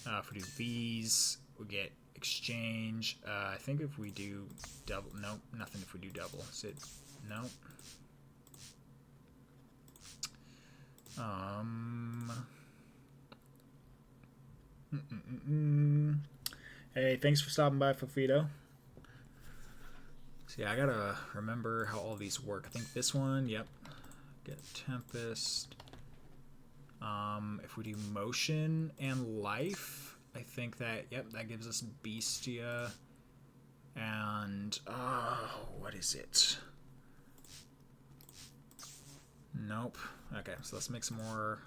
If we do V's, we get exchange. I think if we do double, nope, nothing if we do double. Is it? Nope. Hey, thanks for stopping by, Fafito. So yeah, I gotta remember how all these work. I think this one, yep. Get Tempest. If we do motion and life, I think that, yep, that gives us Bestia. And, what is it? Nope. Okay, so let's make some more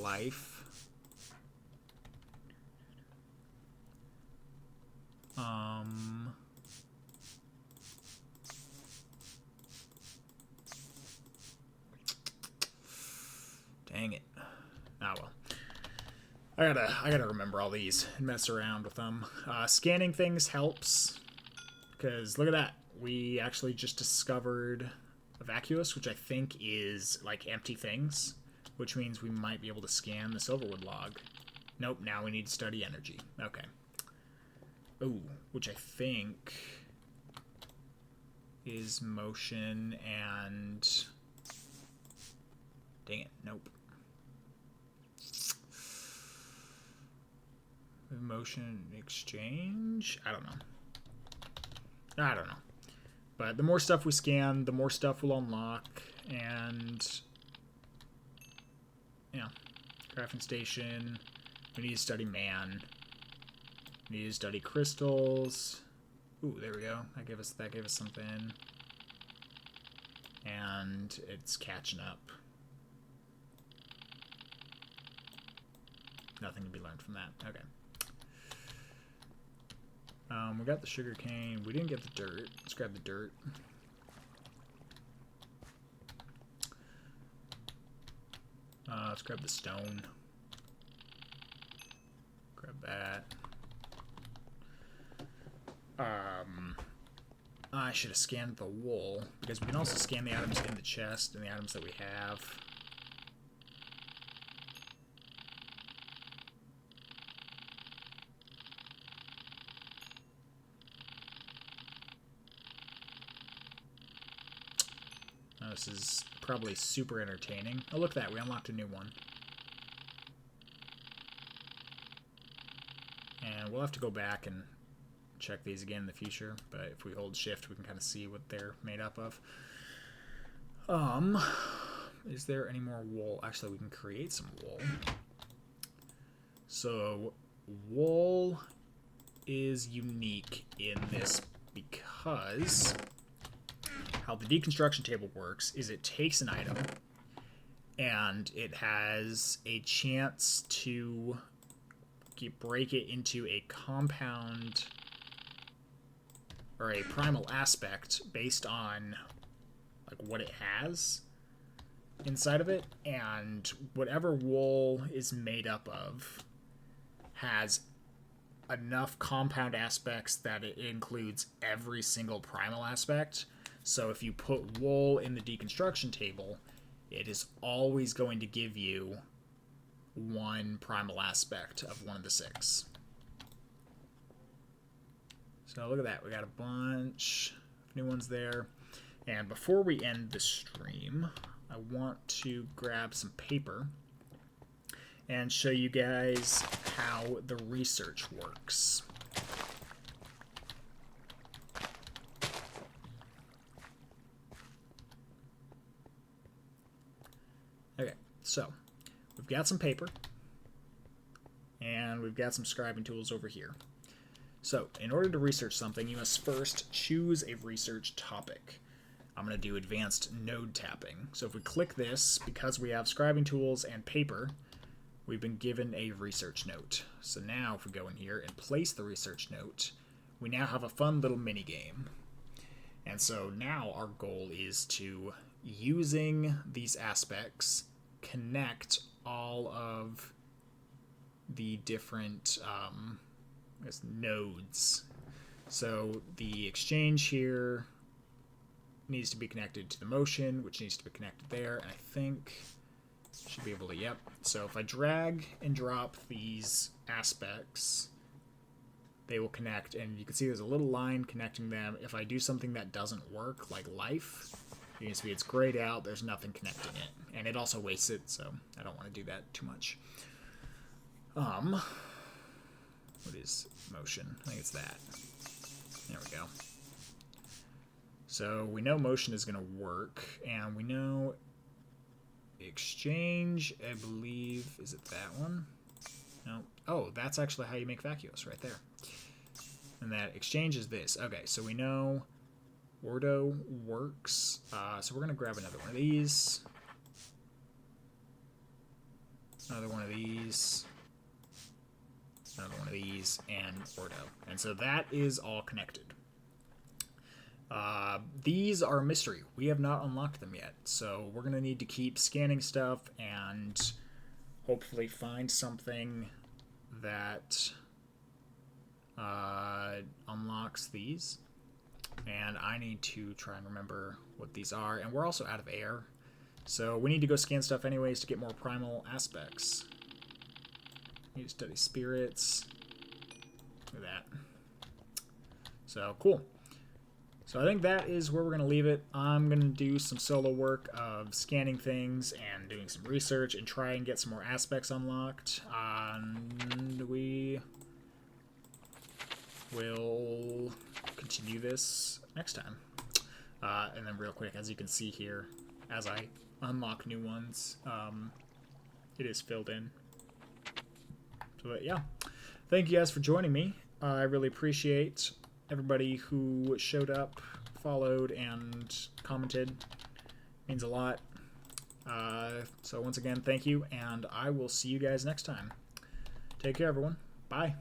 life. Dang it. Ah, well. I gotta remember all these and mess around with them. Scanning things helps, because look at that. We actually just discovered a vacuous, which I think is like empty things, which means we might be able to scan the Silverwood log. Nope, now we need to study energy. Okay. Ooh, which I think is motion and... Dang it, nope. Motion exchange? I don't know. But the more stuff we scan, the more stuff we'll unlock, and... Yeah. Crafting station. We need to study man. We need to study crystals. Ooh, there we go. That gave us something. And it's catching up. Nothing to be learned from that. Okay. We got the sugar cane. We didn't get the dirt. Let's grab the dirt. Let's grab the stone. Grab that. I should have scanned the wool, because we can also scan the items in the chest and the items that we have. Now, this is probably super entertaining. Oh, look at that. We unlocked a new one. And we'll have to go back and check these again in the future, but if we hold shift we can kind of see what they're made up of. Is there any more wool? Actually, we can create some wool. So wool is unique in this because how the deconstruction table works is it takes an item and it has a chance to break it into a compound or a primal aspect based on like what it has inside of it, and whatever wool is made up of has enough compound aspects that it includes every single primal aspect. So if you put wool in the deconstruction table, it is always going to give you one primal aspect of one of the 6. So look at that. We got a bunch of new ones there. And before we end the stream, I want to grab some paper and show you guys how the research works. Okay, so we've got some paper and we've got some scribing tools over here. So in order to research something, you must first choose a research topic. I'm going to do advanced node tapping. So if we click this, because we have scribing tools and paper, we've been given a research note. So now if we go in here and place the research note, we now have a fun little mini game. And so now our goal is to, using these aspects, connect all of the different nodes. So the exchange here needs to be connected to the motion, which needs to be connected there, and I think should be able to, yep. So if I drag and drop these aspects, they will connect, and you can see there's a little line connecting them. If I do something that doesn't work, like life, you can see it's grayed out, there's nothing connecting it, and it also wastes it, so I don't want to do that too much. What is motion? I think it's that. There we go. So we know motion is going to work, and we know exchange, I believe, is it that one? No. Oh, that's actually how you make vacuous right there. And that exchange is this. Okay, so we know Ordo works. So we're going to grab another one of these. Another one of these. Another one of these, and Ordo. And so that is all connected. These are a mystery. We have not unlocked them yet, so we're going to need to keep scanning stuff and hopefully find something that unlocks these. And I need to try and remember what these are, and we're also out of air, so we need to go scan stuff anyways to get more primal aspects. Need to study spirits. Look at that. So, cool. So I think that is where we're going to leave it. I'm going to do some solo work of scanning things and doing some research and try and get some more aspects unlocked. And we will continue this next time. And then real quick, as you can see here, as I unlock new ones, it is filled in. So yeah, thank you guys for joining me. I really appreciate everybody who showed up, followed, and commented. It means a lot. So once again, thank you, and I will see you guys next time. Take care, everyone. Bye.